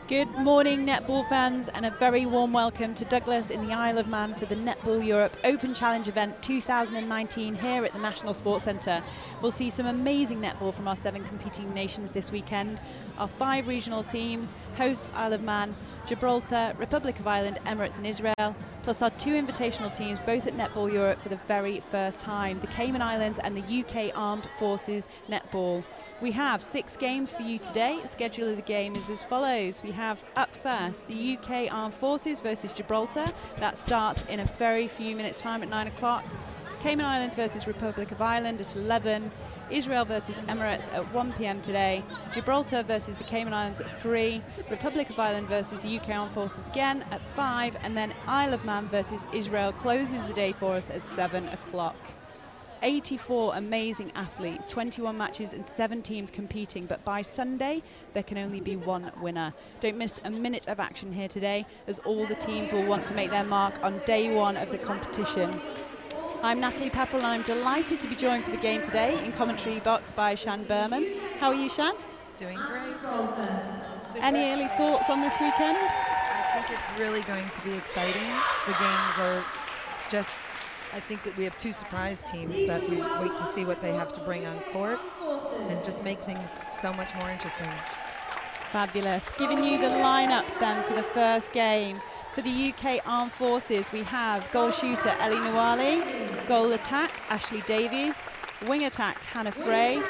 Good morning, netball fans, and a very warm welcome to Douglas in the Isle of Man for the Netball Europe Open Challenge event 2019 here at the National Sports Centre. We'll see some amazing netball from our 7 competing nations this weekend. Our 5 regional teams, hosts Isle of Man, Gibraltar, Republic of Ireland, Emirates and Israel, plus our 2 invitational teams, both at Netball Europe for the very first time, the Cayman Islands and the UK Armed Forces Netball. We have 6 games for you today. The schedule of the game is as follows. We have up first the UK Armed Forces versus Gibraltar. That starts in a very few minutes time at 9 o'clock. Cayman Islands versus Republic of Ireland at 11. Israel versus Emirates at 1 p.m. today. Gibraltar versus the Cayman Islands at 3. Republic of Ireland versus the UK Armed Forces again at 5. And then Isle of Man versus Israel closes the day for us at 7 o'clock. 84 amazing athletes, 21 matches and 7 teams competing, but by Sunday there can only be 1 winner. Don't miss a minute of action here today, as all the teams will want to make their mark on day 1 of the competition. I'm Natalie Pepperell and I'm delighted to be joined for the game today in commentary box by Shan Berman. How are you, Shan? Doing great. Any early thoughts on this weekend? I think it's really going to be exciting. The games are just, I think that we have 2 surprise teams that we wait to see what they have to bring on court and just make things so much more interesting. Fabulous. Giving you the lineups then for the first game. For the UK Armed Forces, we have goal shooter Ellie Nwali, goal attack Ashley Davies, wing attack Hannah Frey,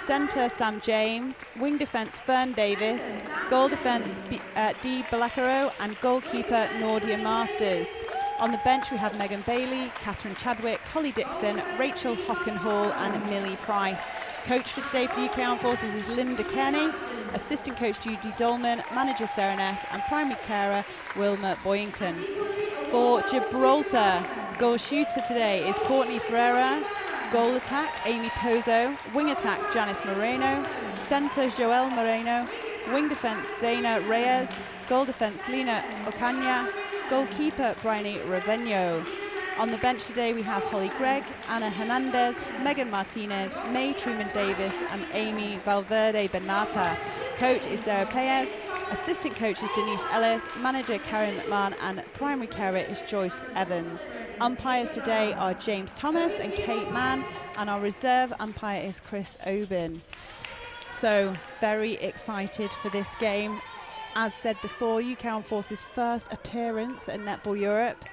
centre Sam James, wing defence Fern Davis, goal defence Dee Balakaro, and goalkeeper Nordia Masters. On the bench we have Megan Bailey, Catherine Chadwick, Holly Dixon, Rachel Hockenhall and Millie Price. Coach for today for the UK Armed Forces is Linda Kearney, assistant coach Judy Dolman, manager Sarah Ness and primary carer Wilma Boyington. For Gibraltar, goal shooter today is Courtney Ferreira, goal attack Amy Pozo, wing attack Janice Moreno, centre Joelle Moreno, wing defence Zaina Reyes, goal defence Lena Ocaña, goalkeeper Bryony Raveno. On the bench today we have Holly Gregg, Anna Hernandez, Megan Martinez, May Truman-Davis and Amy Valverde Benata. Coach is Sarah Payez, assistant coach is Denise Ellis, manager Karen McMahon and primary carer is Joyce Evans. Umpires today are James Thomas and Kate Mann, and our reserve umpire is Chris Oben. So very excited for this game. As said before, UK Armed Forces' first appearance at Netball Europe,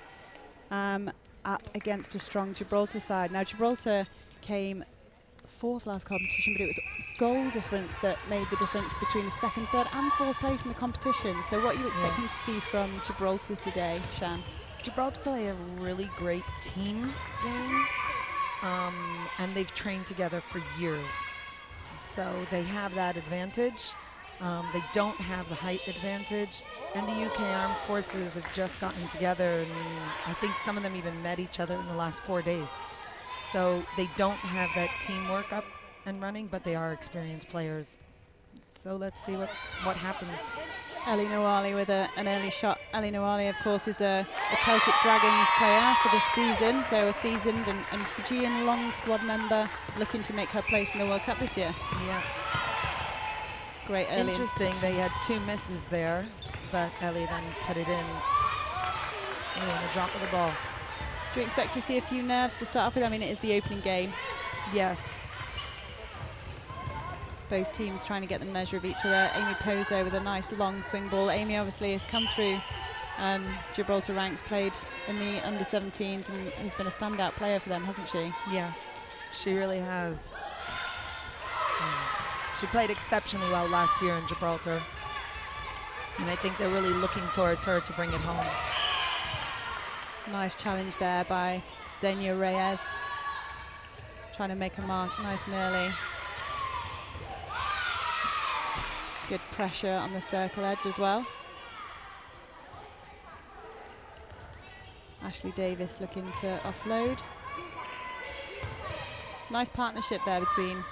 up against a strong Gibraltar side. Now Gibraltar came 4th last competition, but it was goal difference that made the difference between the 2nd, 3rd and 4th place in the competition. So what are you expecting to see from Gibraltar today, Shan? Gibraltar play a really great team game, and they've trained together for years. So they have that advantage. They don't have the height advantage, and the UK Armed Forces have just gotten together, and I think some of them even met each other in the last 4 days. So they don't have that teamwork up and running, but they are experienced players. So let's see what happens. Ellie Nwali with an early shot. Ellie Nwali, of course, is a Celtic Dragons player for this season, so a seasoned and Fijian long squad member looking to make her place in the World Cup this year. Yeah. Great early. Interesting, they had 2 misses there, but Ellie then put it in. Oh, and a drop of the ball. Do you expect to see a few nerves to start off with? I mean, it is the opening game. Yes. Both teams trying to get the measure of each other. Amy Pozo with a nice long swing ball. Amy obviously has come through Gibraltar ranks, played in the under-17s and has been a standout player for them, hasn't she? Yes, she really has. She played exceptionally well last year in Gibraltar, and I think they're really looking towards her to bring it home. Nice challenge there by Xenia Reyes, trying to make a mark nice and early. Good pressure on the circle edge as well. Ashley Davis looking to offload. Nice partnership there between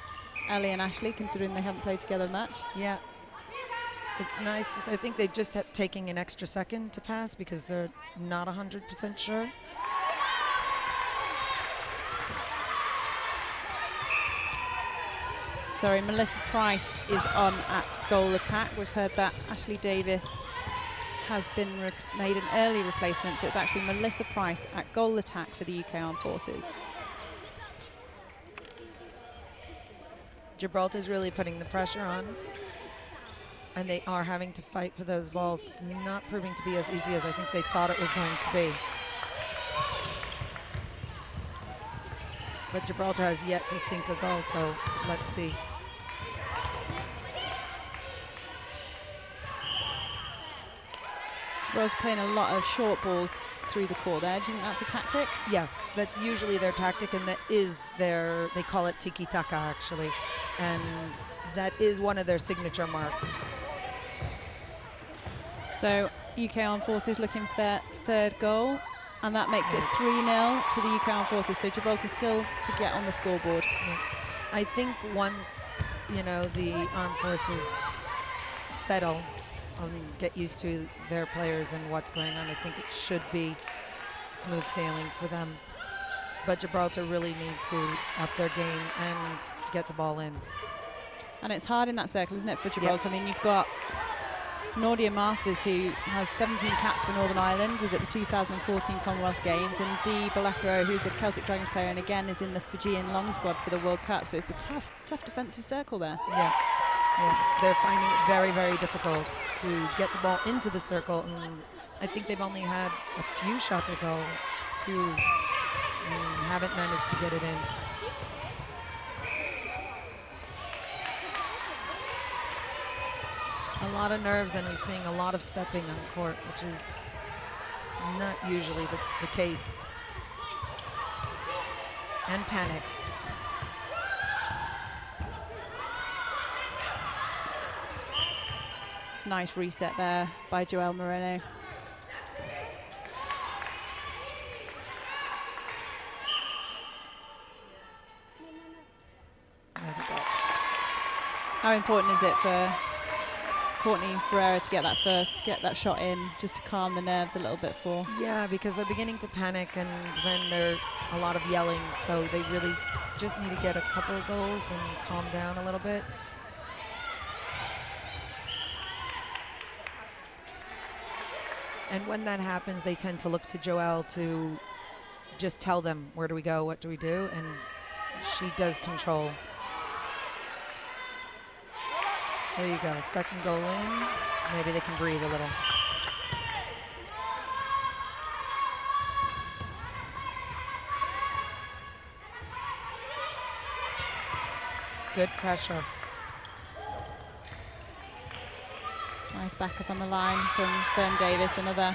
Ellie and Ashley, considering they haven't played together much. Yeah, it's nice. I think they just have taking an extra second to pass because they're not 100% sure. Sorry, Melissa Price is on at goal attack. We've heard that Ashley Davis has been made an early replacement, so it's actually Melissa Price at goal attack for the UK Armed Forces. Gibraltar's really putting the pressure on, and they are having to fight for those balls. It's not proving to be as easy as I think they thought it was going to be. But Gibraltar has yet to sink a goal, so let's see. Gibraltar playing a lot of short balls through the court there. Do you think that's a tactic? Yes, that's usually their tactic, and that is their, they call it tiki-taka actually, and that is one of their signature marks. So UK Armed Forces looking for their third goal, and that makes it 3-0 to the UK Armed Forces. So Gibraltar still to get on the scoreboard. Yeah. I think once, you know, the Armed Forces settle and get used to their players and what's going on, I think it should be smooth sailing for them. But Gibraltar really need to up their game and get the ball in. And it's hard in that circle, isn't it, for Gibraltar? Yep. I mean, you've got Nordia Masters, who has 17 caps for Northern Ireland, was at the 2014 Commonwealth Games, and Dee Balakaro, who's a Celtic Dragons player and again is in the Fijian long squad for the World Cup. So it's a tough defensive circle there. Yeah, they're finding it very, very difficult to get the ball into the circle, and I think they've only had a few shots at goal, haven't managed to get it in. A lot of nerves, and we're seeing a lot of stepping on court, which is not usually the case. And panic. It's a nice reset there by Joelle Moreno. How important is it for Courtney Ferreira to get that shot in, just to calm the nerves a little bit for? Yeah, because they're beginning to panic, and then there's a lot of yelling, so they really just need to get a couple of goals and calm down a little bit. And when that happens, they tend to look to Joelle to just tell them, where do we go, what do we do, and she does control. There you go, second goal in. Maybe they can breathe a little. Good pressure. Nice backup on the line from Fern Davis, another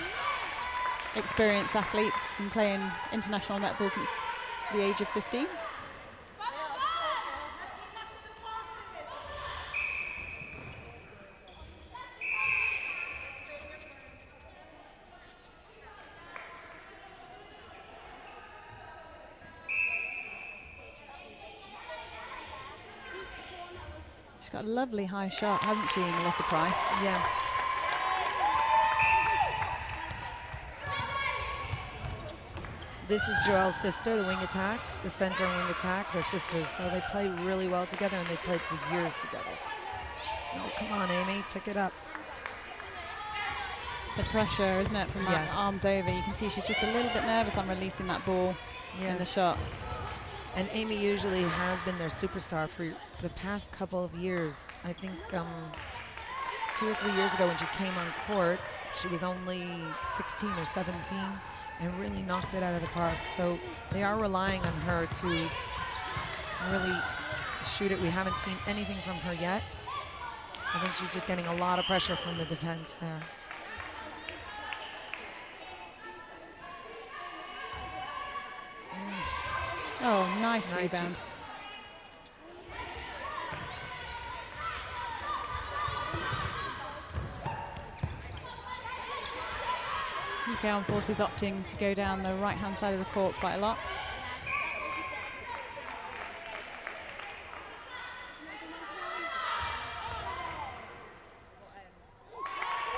experienced athlete, been playing international netball since the age of 15. She's got a lovely high shot, hasn't she, Melissa Price? Yes. This is Joelle's sister, the wing attack, the center and wing attack. They're sisters, so they play really well together, and they played for years together. Oh, come on, Amy, pick it up. The pressure, isn't it, from that arms over? You can see she's just a little bit nervous on releasing that ball in the shot. And Amy usually has been their superstar for the past couple of years. I think 2 or 3 years ago when she came on court, she was only 16 or 17 and really knocked it out of the park. So they are relying on her to really shoot it. We haven't seen anything from her yet. I think she's just getting a lot of pressure from the defense there. Oh, nice rebound. UK Armed Forces opting to go down the right-hand side of the court quite a lot.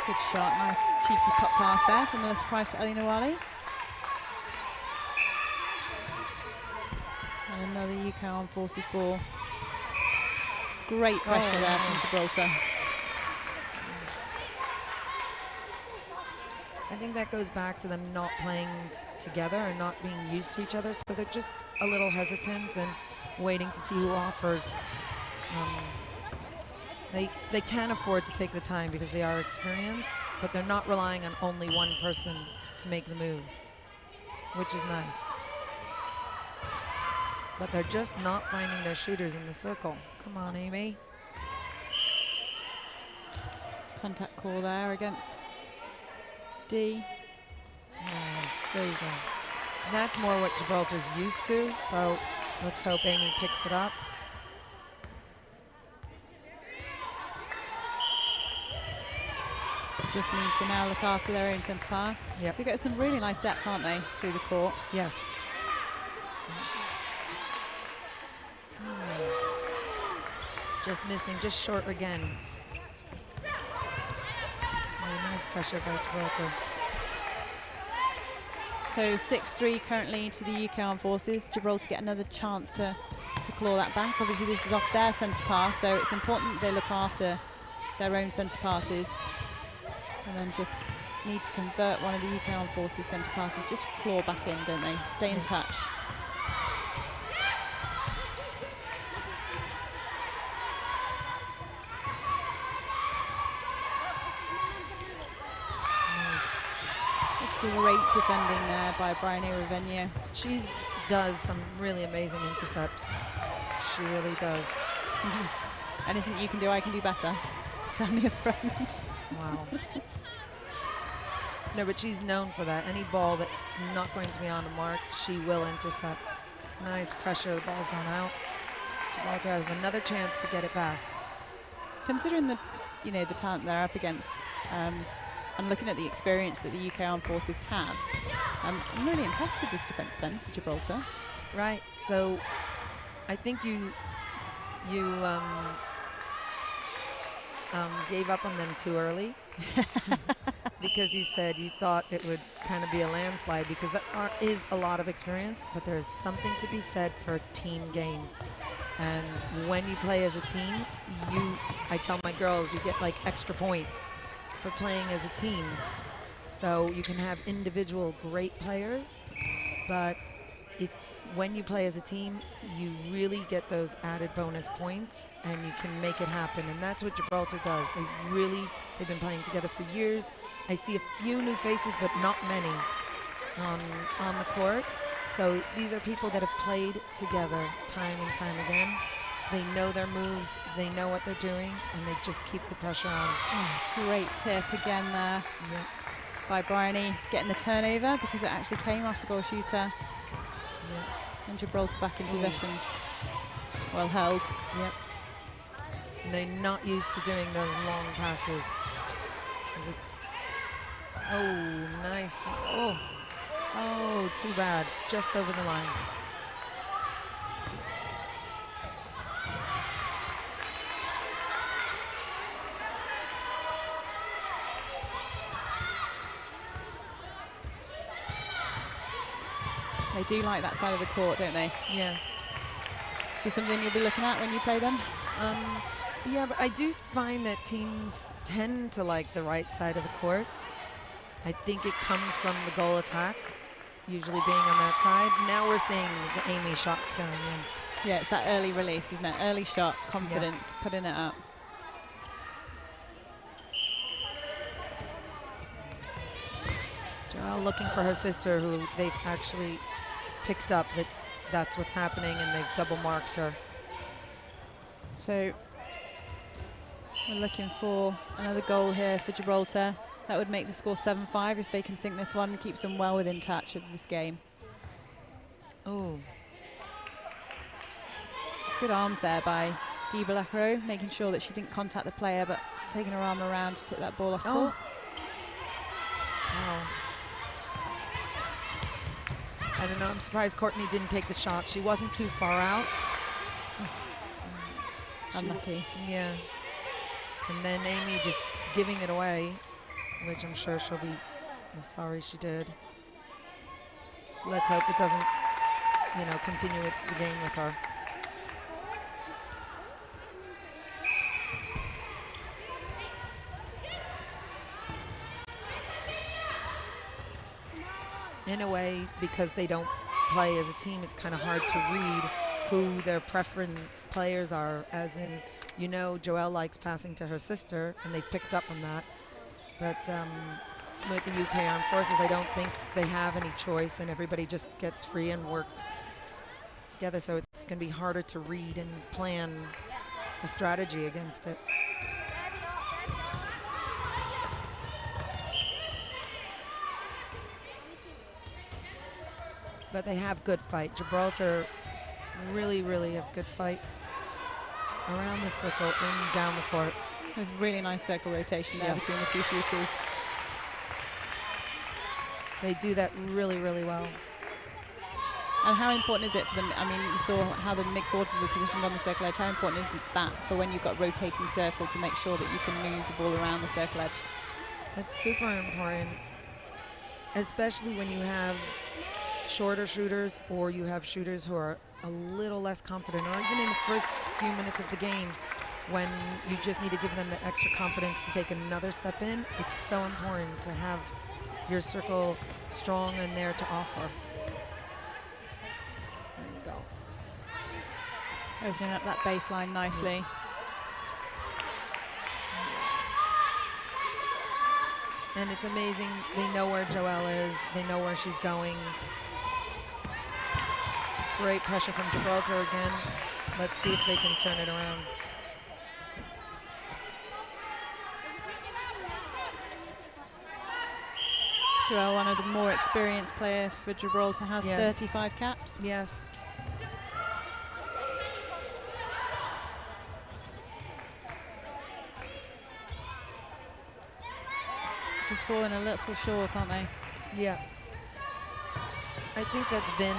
Good shot, nice cheeky pop pass there from Melissa Price to Ellie Nwali. And another UK Armed Forces ball. It's great pressure there from Gibraltar. I think that goes back to them not playing together and not being used to each other, so they're just a little hesitant and waiting to see who offers. They can afford to take the time because they are experienced, but they're not relying on only one person to make the moves, which is nice. But they're just not finding their shooters in the circle. Come on, Amy. Contact call there against D. Nice, there you go. That's more what Gibraltar's used to, so let's hope Amy picks it up. Just need to now look after their own centre pass. Yep. They get some really nice depth, aren't they, through the court? Yes. Just missing, just short again. Very nice pressure by Gibraltar. So 6-3 currently to the UK Armed Forces. Gibraltar get another chance to claw that back. Obviously this is off their centre pass, so it's important that they look after their own centre passes. And then just need to convert one of the UK Armed Forces centre passes, just claw back in, don't they? Stay in touch. That's great defending there by Bryony Ravenio. She does some really amazing intercepts. She really does. Anything you can do, I can do better. Down the other end. Wow. No, but she's known for that. Any ball that's not going to be on the mark, she will intercept. Nice pressure, the ball's gone out. Gibraltar has another chance to get it back. Considering the, the talent they're up against, and looking at the experience that the UK Armed Forces have, I'm really impressed with this defence then for Gibraltar. Right, so I think you gave up on them too early. Because you said you thought it would kind of be a landslide, because that is a lot of experience, but there's something to be said for a team game. And when you play as a team, I tell my girls, you get like extra points for playing as a team. So you can have individual great players, but when you play as a team, you really get those added bonus points and you can make it happen. And that's what Gibraltar does. They've been playing together for years. I see a few new faces, but not many on the court. So these are people that have played together time and time again. They know their moves, they know what they're doing, and they just keep the pressure on. Oh, great tip again there by Bryony, getting the turnover because it actually came off the goal shooter. And Gibraltar back in possession. Well held. Yep. And they're not used to doing those long passes. Oh, nice. Oh, too bad. Just over the line. They do like that side of the court, don't they? Yeah. Is something you'll be looking at when you play them? Yeah, but I do find that teams tend to like the right side of the court. I think it comes from the goal attack, usually being on that side. Now we're seeing the Amy shots going in. Yeah, it's that early release, isn't it? Early shot, confidence, putting it up. Joelle looking for her sister, who they've actually picked up that's what's happening, and they've double marked her. So we're looking for another goal here for Gibraltar. That would make the score 7-5 if they can sink this one. Keeps them well within touch of this game. Oh. It's good arms there by Gibraltar, making sure that she didn't contact the player, but taking her arm around to tip that ball off court. Wow. I don't know, I'm surprised Courtney didn't take the shot. She wasn't too far out. Unlucky. Yeah. And then Amy just giving it away, which I'm sure she'll be sorry she did. Let's hope it doesn't, continue the game with her. in a way, because they don't play as a team, it's kind of hard to read who their preference players are, as in, you know, Joelle likes passing to her sister, and they've picked up on that. But with the UK Armed Forces, I don't think they have any choice, and everybody just gets free and works together, so it's going to be harder to read and plan a strategy against it. But they have good fight. Gibraltar really, really have good fight around the circle and down the court. There's really nice circle rotation there between the two shooters. They do that really, really well. And how important is it for them? I mean, you saw how the mid-quarters were positioned on the circle edge. How important is that for when you've got a rotating circle to make sure that you can move the ball around the circle edge? That's super important, especially when you have shorter shooters, or you have shooters who are a little less confident, or even in the first few minutes of the game when you just need to give them the extra confidence to take another step in. It's so important to have your circle strong and there to offer. There you go. Opening up that baseline nicely. And it's amazing. They know where Joelle is. They know where she's going. Great pressure from Gibraltar again. Let's see if they can turn it around. Joelle, one of the more experienced players for Gibraltar, has 35 caps. Yes. Just falling a little short, aren't they? Yeah. I think that's been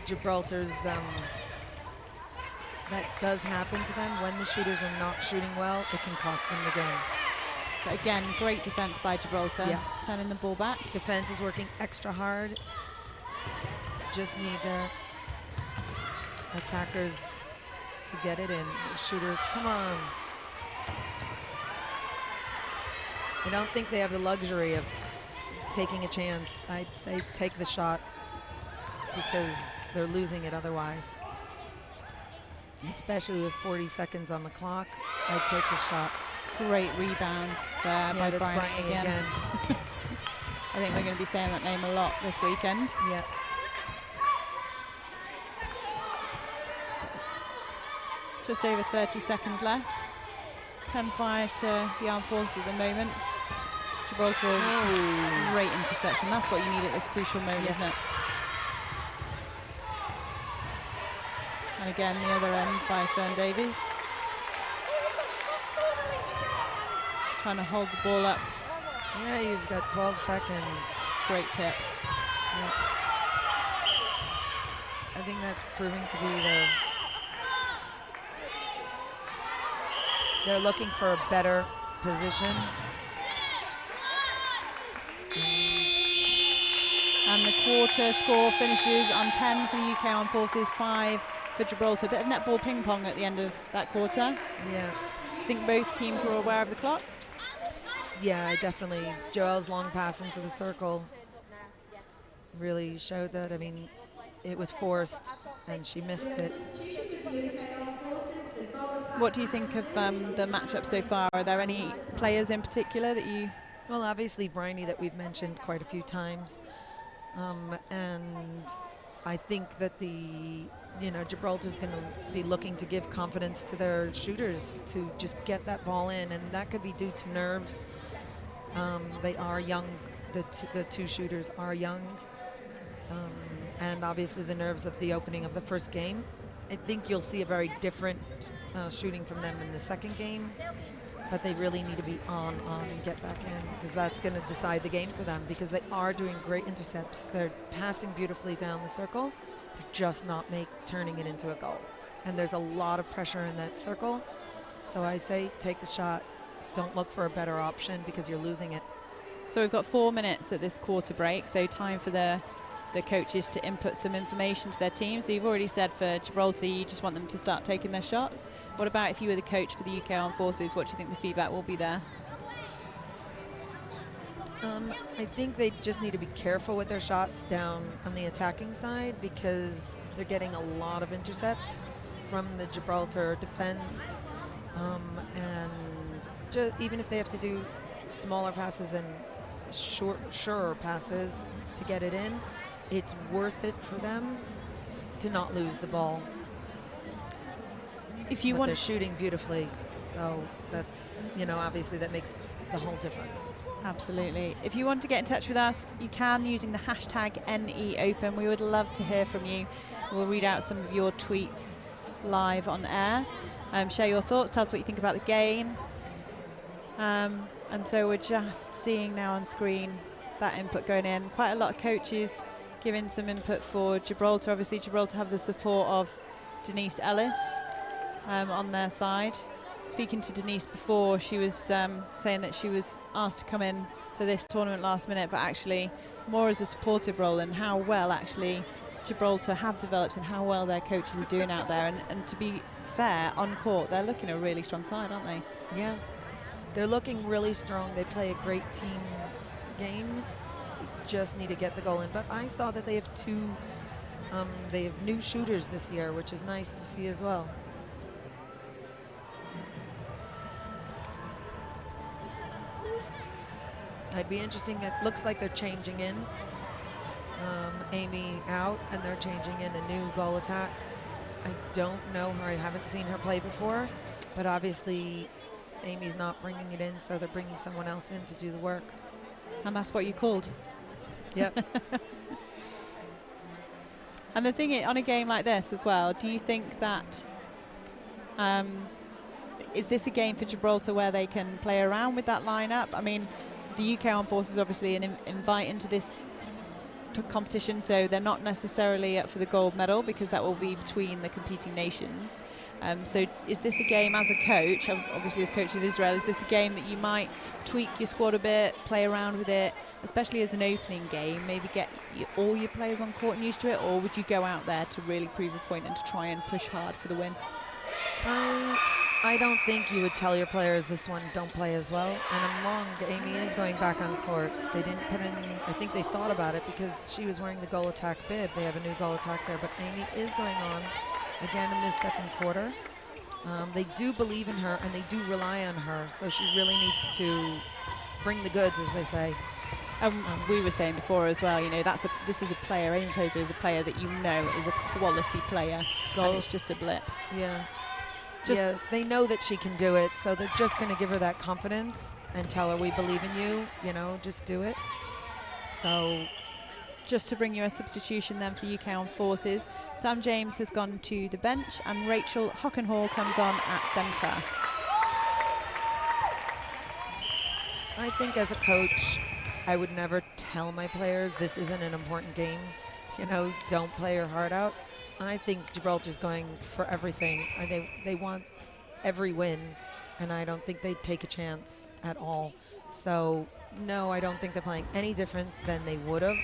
Gibraltar's, that does happen to them when the shooters are not shooting well. It can cost them the game. But again, great defense by Gibraltar, turning the ball back. Defense is working extra hard. Just need the attackers to get it in. The shooters, come on. I don't think they have the luxury of taking a chance. I'd say take the shot because they're losing it otherwise. Especially with 40 seconds on the clock, I'd take the shot. Great rebound there by Bryony again. I think we're going to be saying that name a lot this weekend. Yeah. Just over 30 seconds left. 10-5 to the Armed Forces at the moment. Gibraltar, great interception. That's what you need at this crucial moment, isn't it? And again, the other end by Fern Davies. Trying to hold the ball up. Yeah, you've got 12 seconds. Great tip. Yeah. I think that's proving to be they're looking for a better position. And the quarter score finishes on 10 for the UK Armed Forces, 5 for Gibraltar. A bit of netball ping pong at the end of that quarter. Yeah. Do you think both teams were aware of the clock? Yeah, definitely. Joelle's long pass into the circle really showed that. I mean, it was forced and she missed it. What do you think of the matchup so far? Are there any players in particular that you... Well, obviously Bryony, that we've mentioned quite a few times. And I think that Gibraltar's going to be looking to give confidence to their shooters to just get that ball in, and that could be due to nerves. They are young. The two shooters are young, and obviously the nerves of the opening of the first game. I think you'll see a very different shooting from them in the second game, but they really need to be on and get back in, because that's going to decide the game for them, because they are doing great intercepts. They're passing beautifully down the circle. They're just not turning it into a goal. And there's a lot of pressure in that circle. So I say take the shot. Don't look for a better option because you're losing it. So we've got 4 minutes at this quarter break, so time for the coaches to input some information to their team. So you've already said for Gibraltar you just want them to start taking their shots. What about if you were the coach for the UK Armed Forces? What do you think the feedback will be there? I think they just need to be careful with their shots down on the attacking side because they're getting a lot of intercepts from the Gibraltar defense. And even if they have to do smaller passes and surer passes to get it in, it's worth it for them to not lose the ball. If you but want, they're shooting beautifully, so that's, you know, obviously that makes the whole difference. Absolutely. If you want to get in touch with us, you can using the hashtag #NEOpen. We would love to hear from you. We'll read out some of your tweets live on air. Share your thoughts, tell us what you think about the game. And so we're just seeing now on screen that input going in. Quite a lot of coaches giving some input for Gibraltar. Obviously Gibraltar have the support of Denise Ellis on their side. Speaking to Denise before, she was saying that she was asked to come in for this tournament last minute, but actually more as a supportive role, and how well actually Gibraltar have developed and how well their coaches are doing out there. And to be fair, on court, they're looking a really strong side, aren't they? Yeah, they're looking really strong. They play a great team game. Just need to get the goal in. But I saw that they have they have new shooters this year, which is nice to see as well. It'd be interesting. It looks like they're changing in. Amy out, and they're changing in a new goal attack. I don't know her. I haven't seen her play before, but obviously Amy's not bringing it in, so they're bringing someone else in to do the work. And that's what you called. Yep. And the thing is, on a game like this as well, do you think that is this a game for Gibraltar where they can play around with that lineup? I mean, the UK Armed Forces obviously an invite into this competition, so they're not necessarily up for the gold medal because that will be between the competing nations. So is this a game, as a coach, obviously as coach of Israel, is this a game that you might tweak your squad a bit, play around with it, especially as an opening game, maybe get all your players on court and used to it, or would you go out there to really prove a point and to try and push hard for the win? I don't think you would tell your players this one don't play as well, and I'm wrong. Amy is going back on court. They didn't put in, I think they thought about it because she was wearing the goal attack bib. They have a new goal attack there, but Amy is going on again in this second quarter. They do believe in her and they do rely on her, so she really needs to bring the goods, as they say. We were saying before as well, you know, this is a player, Amy Tozer is a player that you know is a quality player, and it's just a blip. Yeah. Yeah, they know that she can do it, so they're just going to give her that confidence and tell her, we believe in you, you know, just do it. So just to bring you a substitution then for UK Armed Forces, Sam James has gone to the bench and Rachel Hockenhall comes on at centre. I think as a coach, I would never tell my players this isn't an important game, you know, don't play your heart out. I think Gibraltar's going for everything. They want every win, and I don't think they'd take a chance at all. So, no, I don't think they're playing any different than they would have.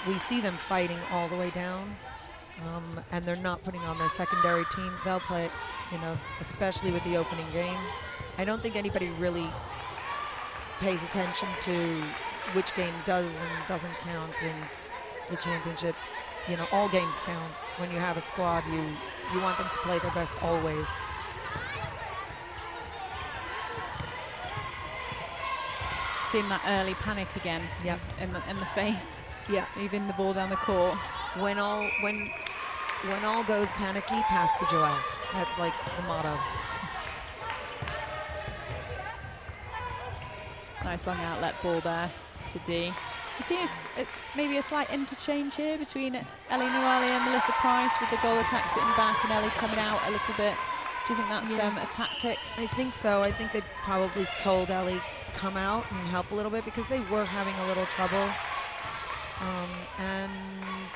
We see them fighting all the way down, and they're not putting on their secondary team. They'll play, you know, especially with the opening game. I don't think anybody really pays attention to which game does and doesn't count in the championship. You know, all games count. When you have a squad, you want them to play their best always. Seeing that early panic again. Yep. in the face. Yeah. Leaving the ball down the court. When all goes panicky, pass to Joelle. That's like the motto. Nice long outlet ball there to D. You see maybe a slight interchange here between Ellie Nuali and Melissa Price, with the goal attack sitting back and Ellie coming out a little bit. Do you think that's a tactic? I think so. I think they probably told Ellie come out and help a little bit because they were having a little trouble. And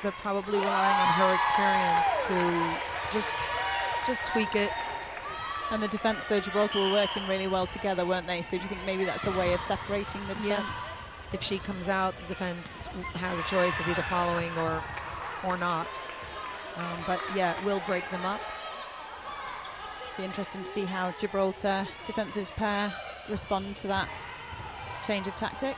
they're probably relying on her experience to just tweak it. And the defence for Gibraltar were working really well together, weren't they? So do you think maybe that's a way of separating the defence? Yeah. If she comes out, the defense has a choice of either following or not. But yeah, it will break them up. Be interesting to see how Gibraltar defensive pair respond to that Change of tactic.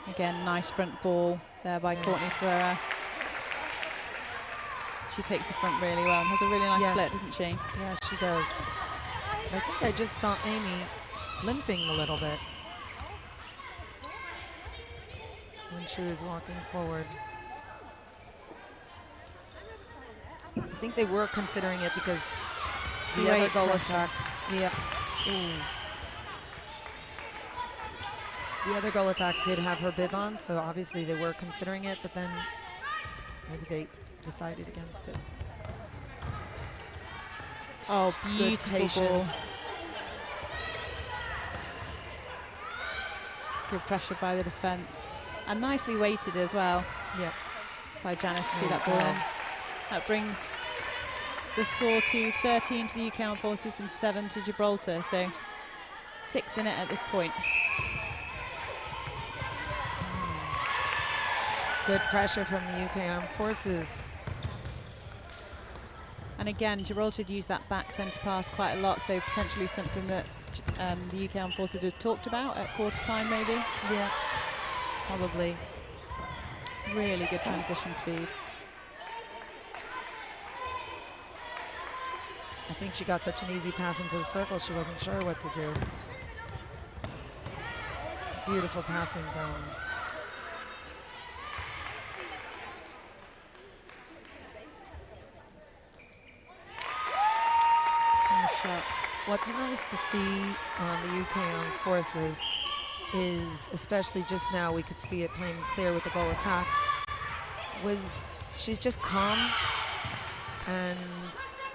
Again, nice front ball there by Courtney Ferreira. She takes the front really well and has a really nice split, doesn't she? Yeah, she does. I think I just saw Amy limping a little bit when she was walking forward. I think they were considering it because the other goal attack. Yep. The other goal attack did have her bib on, so obviously they were considering it, but then maybe they decided against it. Oh, beautiful ball. Good pressure by the defence. And nicely weighted as well. Yep. By Janice to put that ball in. That brings the score to 13 to the UK Armed Forces and 7 to Gibraltar. So 6 in it at this point. Good pressure from the UK Armed Forces. And again, Gibraltar had used that back centre pass quite a lot, so potentially something that the UK Armed Forces had talked about at quarter time maybe. Yeah, probably. Really good transition speed. I think she got such an easy pass into the circle, she wasn't sure what to do. Beautiful passing down. Shot. What's nice to see on the UK Armed Forces is, especially just now, we could see it plain and clear with the goal attack, was she's just calm and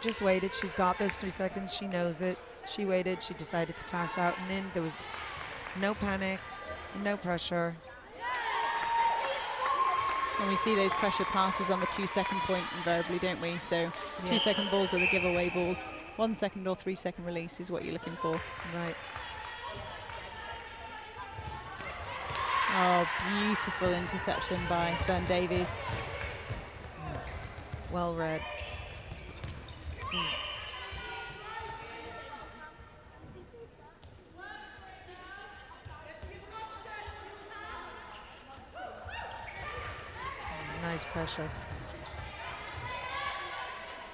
just waited. She's got those 3 seconds, she knows it. She waited, she decided to pass out and in. There was no panic, no pressure. And we see those pressure passes on the 2-second point invariably, don't we? So 2-second balls are the giveaway balls. 1 second or 3 second release is what you're looking for. Right. Oh, beautiful interception by Fern Davies. Well read. Nice pressure.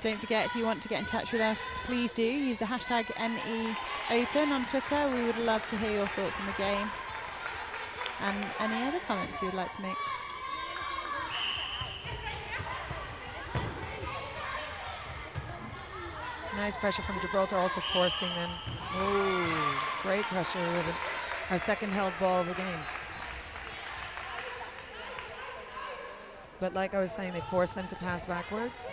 Don't forget, if you want to get in touch with us, please do use the hashtag NEOpen on Twitter. We would love to hear your thoughts on the game and any other comments you would like to make. Nice pressure from Gibraltar, also forcing them. Oh, great pressure with it. Our second held ball of the game. But like I was saying, they forced them to pass backwards.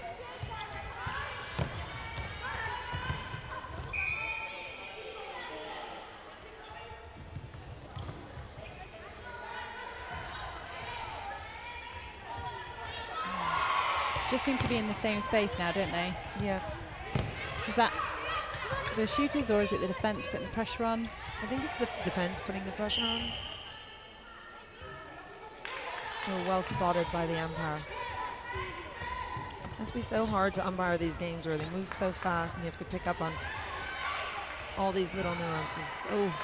Just seem to be in the same space now, don't they? Yeah. Is that the shooters or is it the defence putting the pressure on? I think it's the defence putting the pressure on. Oh, well spotted by the umpire. It must be so hard to umpire these games where they move so fast and you have to pick up on all these little nuances. Oh,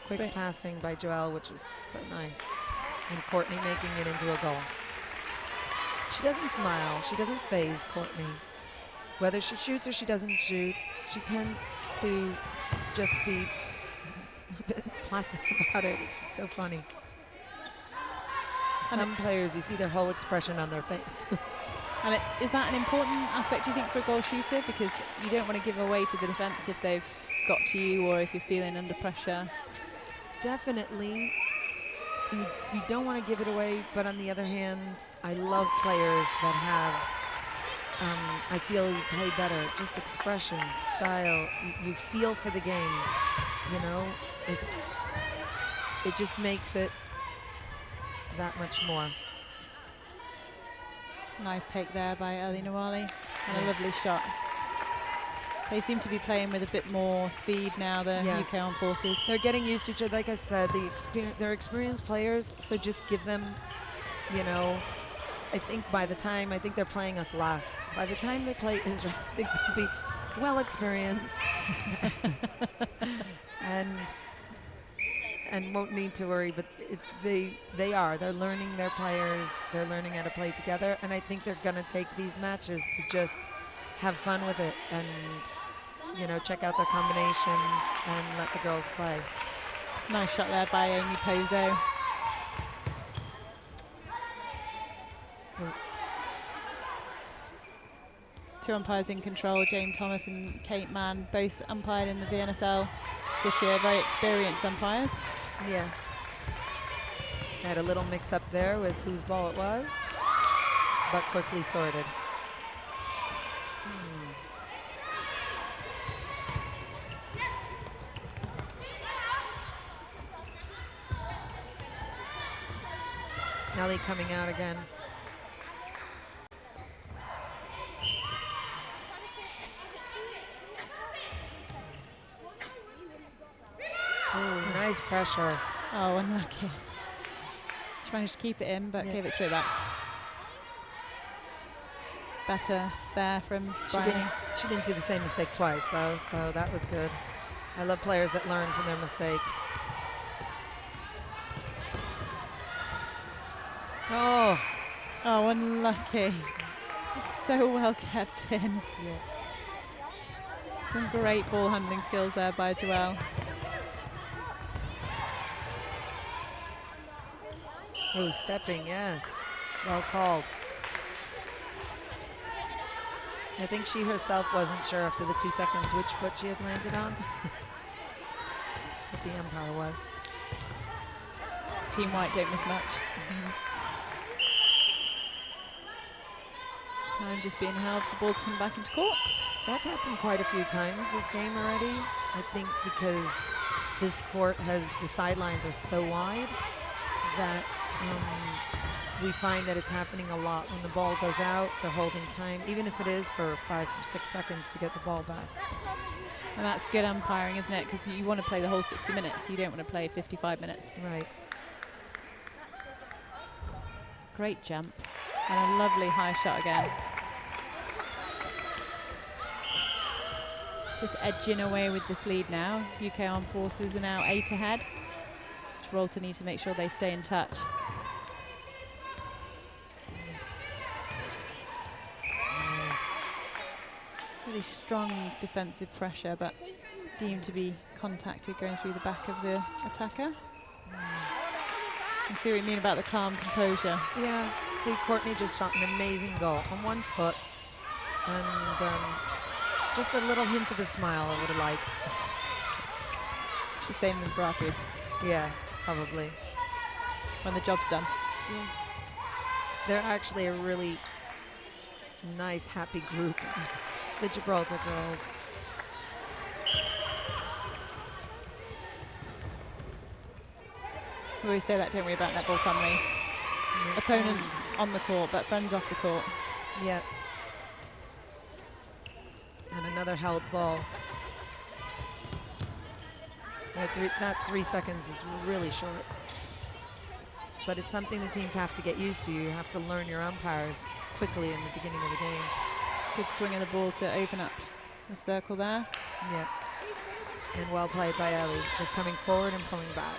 quick passing by Joelle, which is so nice. And Courtney making it into a goal. She doesn't smile, she doesn't faze Courtney. Whether she shoots or she doesn't shoot, she tends to just be a bit placid about it. It's just so funny. Some players, you see their whole expression on their face. And is that an important aspect, do you think, for a goal shooter? Because you don't want to give away to the defence if they've got to you or if you're feeling under pressure. Definitely. You don't want to give it away, but on the other hand, I love players that have, I feel you play better, just expression, style, you feel for the game, you know? It just makes it that much more. Nice take there by Ali Nawali, and a lovely shot. They seem to be playing with a bit more speed now, the UK Armed Forces. They're getting used to each other. Like I said, they're experienced players, so just give them, you know, I think they're playing us last. By the time they play Israel, I think they'll be well experienced, and won't need to worry. But they're learning their players. They're learning how to play together, and I think they're going to take these matches to just have fun with it and, you know, check out their combinations and let the girls play. Nice shot there by Amy Pozo. Two umpires in control, Jane Thomas and Kate Mann, both umpired in the VNSL this year, very experienced umpires. Yes. Had a little mix up there with whose ball it was, but quickly sorted. Ellie coming out again. Ooh, nice pressure. Oh, unlucky. She managed to keep it in, but gave it straight back. Better there from Bryony. She didn't do the same mistake twice, though, so that was good. I love players that learn from their mistake. Oh. Oh, unlucky. It's so well kept in. Yeah. Some great ball handling skills there by Joelle. Oh, stepping, yes. Well called. I think she herself wasn't sure after the 2 seconds which foot she had landed on. But the umpire was. Team White don't miss much. Time just being held for the ball to come back into court. That's happened quite a few times this game already. I think because this court has, the sidelines are so wide that we find that it's happening a lot. When the ball goes out, they're holding time, even if it is for 5 or 6 seconds to get the ball back. And that's good umpiring, isn't it? Because you want to play the whole 60 minutes. You don't want to play 55 minutes. Right. Great jump. And a lovely high shot again. Just edging away with this lead now. UK Armed Forces are now 8 ahead. Gibraltar need to make sure they stay in touch. Really strong defensive pressure, but deemed to be contacted going through the back of the attacker. I see what you mean about the calm composure. Yeah, see, Courtney just shot an amazing goal on 1 foot. And just a little hint of a smile I would have liked. She's saving them for afterwards. Yeah, probably. When the job's done. Yeah. They're actually a really nice, happy group, the Gibraltar girls. We always say that, don't we, about netball family? Opponents on the court, but friends off the court. Yep. And another held ball. That 3 seconds is really short. But it's something the teams have to get used to. You have to learn your umpires quickly in the beginning of the game. Good swing of the ball to open up the circle there. Yeah. And well played by Ellie, just coming forward and pulling back.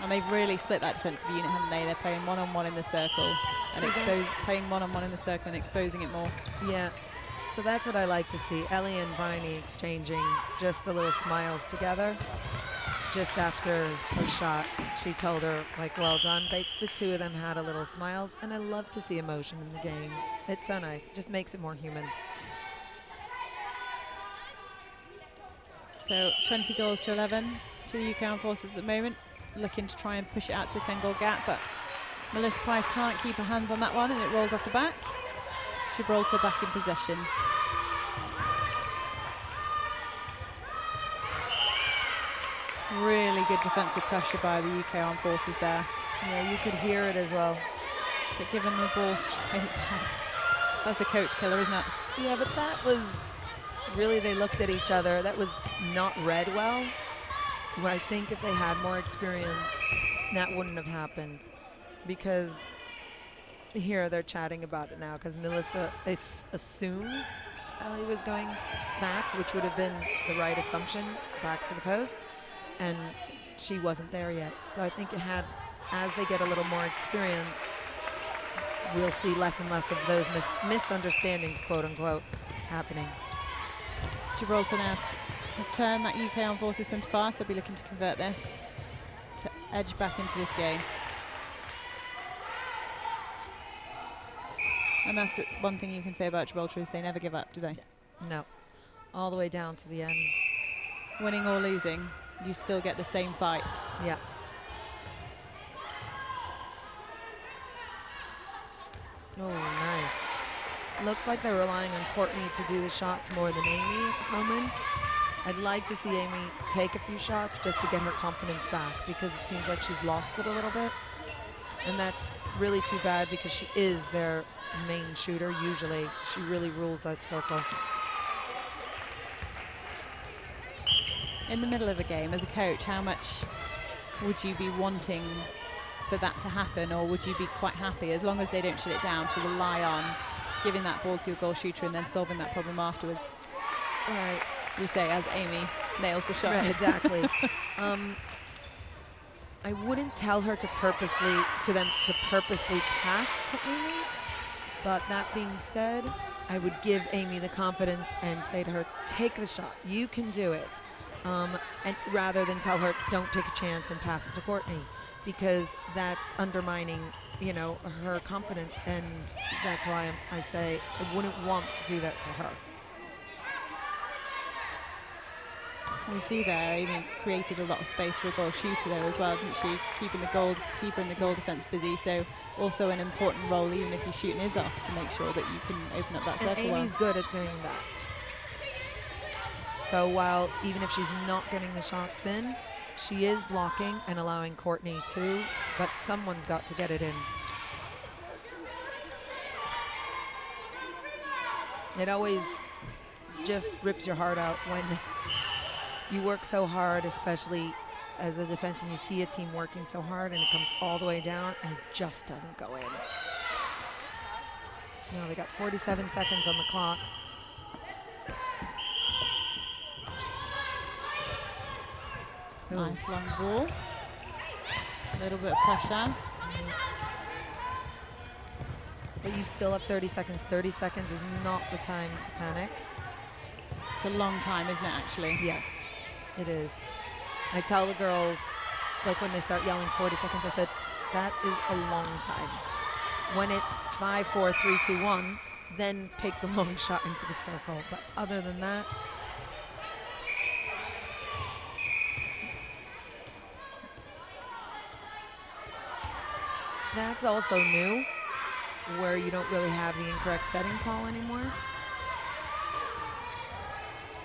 And they've really split that defensive unit, haven't they? They're playing one-on-one in the circle and playing one-on-one in the circle and exposing it more. Yeah. So that's what I like to see. Ellie and Bryony exchanging just the little smiles together. Just after her shot, she told her, like, well done. The two of them had a little smiles, and I love to see emotion in the game. It's so nice. It just makes it more human. So 20 goals to 11 to the UK Armed Forces at the moment, looking to try and push it out to a 10-goal gap, but Melissa Price can't keep her hands on that one, and it rolls off the back. Gibraltar back in possession. Really good defensive pressure by the UK Armed Forces there. Yeah, you could hear it as well. But given the ball straight back, that's a coach killer, isn't it? Yeah, but that was really, they looked at each other. That was not read well. Where I think if they had more experience, that wouldn't have happened. Because here they're chatting about it now, because Melissa assumed Ellie was going back, which would have been the right assumption, back to the post, and she wasn't there yet. So I think as they get a little more experience, we'll see less and less of those misunderstandings, quote unquote, happening. Gibraltar now have turned that UK Armed Forces centre pass. They'll be looking to convert this to edge back into this game. And that's the one thing you can say about Gibraltar is they never give up, do they? No, all the way down to the end. Winning or losing, you still get the same fight. Yeah. Oh, nice. Looks like they're relying on Courtney to do the shots more than Amy at the moment. I'd like to see Amy take a few shots just to get her confidence back, because it seems like she's lost it a little bit. And that's really too bad, because she is their main shooter usually. She really rules that circle. In the middle of a game, as a coach, how much would you be wanting for that to happen, or would you be quite happy, as long as they don't shut it down, to rely on giving that ball to your goal shooter and then solving that problem afterwards? Right. We say as Amy nails the shot. Right, exactly. I wouldn't tell her to purposely pass to Amy, but that being said, I would give Amy the confidence and say to her, take the shot, you can do it. And rather than tell her, don't take a chance and pass it to Courtney, because that's undermining, you know, her confidence, and that's why I say I wouldn't want to do that to her. We see there Amy created a lot of space for a goal shooter there as well, didn't she? Keeping the goalkeeper and the goal defence busy, so also an important role even if your shooting is off, to make sure that you can open up that And circle. Amy's good at doing that. So while even if she's not getting the shots in, she is blocking and allowing Courtney to, but someone's got to get it in. It always just rips your heart out when you work so hard, especially as a defense, and you see a team working so hard and it comes all the way down and it just doesn't go in. Now they got 47 seconds on the clock. Ooh. Nice long ball. A little bit of pressure. But you still have 30 seconds. 30 seconds is not the time to panic. It's a long time, isn't it, actually? Yes, it is. I tell the girls, like when they start yelling 40 seconds, I said, that is a long time. When it's 5, 4, 3, 2, 1, then take the long shot into the circle. But other than that, that's also new, where you don't really have the incorrect setting call anymore.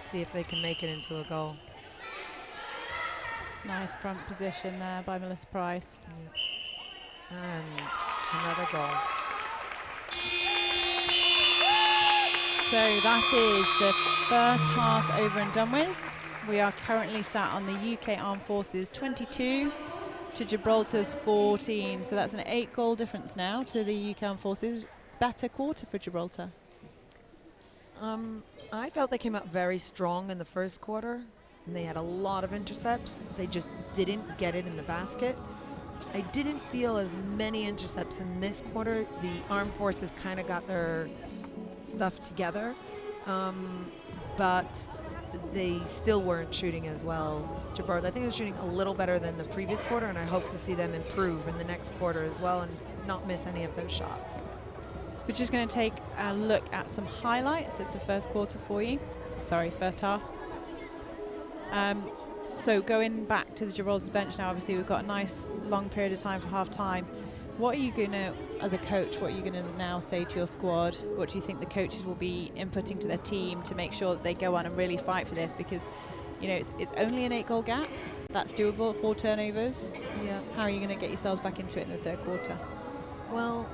See if they can make it into a goal. Nice front position there by Melissa Price. Yeah. And another goal. So that is the first half over and done with. We are currently sat on the UK Armed Forces 22 to Gibraltar's 14. So that's an 8-goal difference now to the UK Armed Forces. Better quarter for Gibraltar. I felt they came out very strong in the first quarter, and they had a lot of intercepts. They just didn't get it in the basket. I didn't feel as many intercepts in this quarter. The Armed Forces kind of got their stuff together, but they still weren't shooting as well. Gibraltar, I think they're shooting a little better than the previous quarter, and I hope to see them improve in the next quarter as well and not miss any of those shots. We're just going to take a look at some highlights of the first quarter for you. Sorry, first half. So going back to the Gibraltar's bench now, obviously we've got a nice long period of time for half time. What are you going to, as a coach, what are you going to now say to your squad? What do you think the coaches will be inputting to their team to make sure that they go on and really fight for this? Because, you know, it's only an 8-goal gap. That's doable, 4 turnovers. Yeah. How are you going to get yourselves back into it in the third quarter? Well,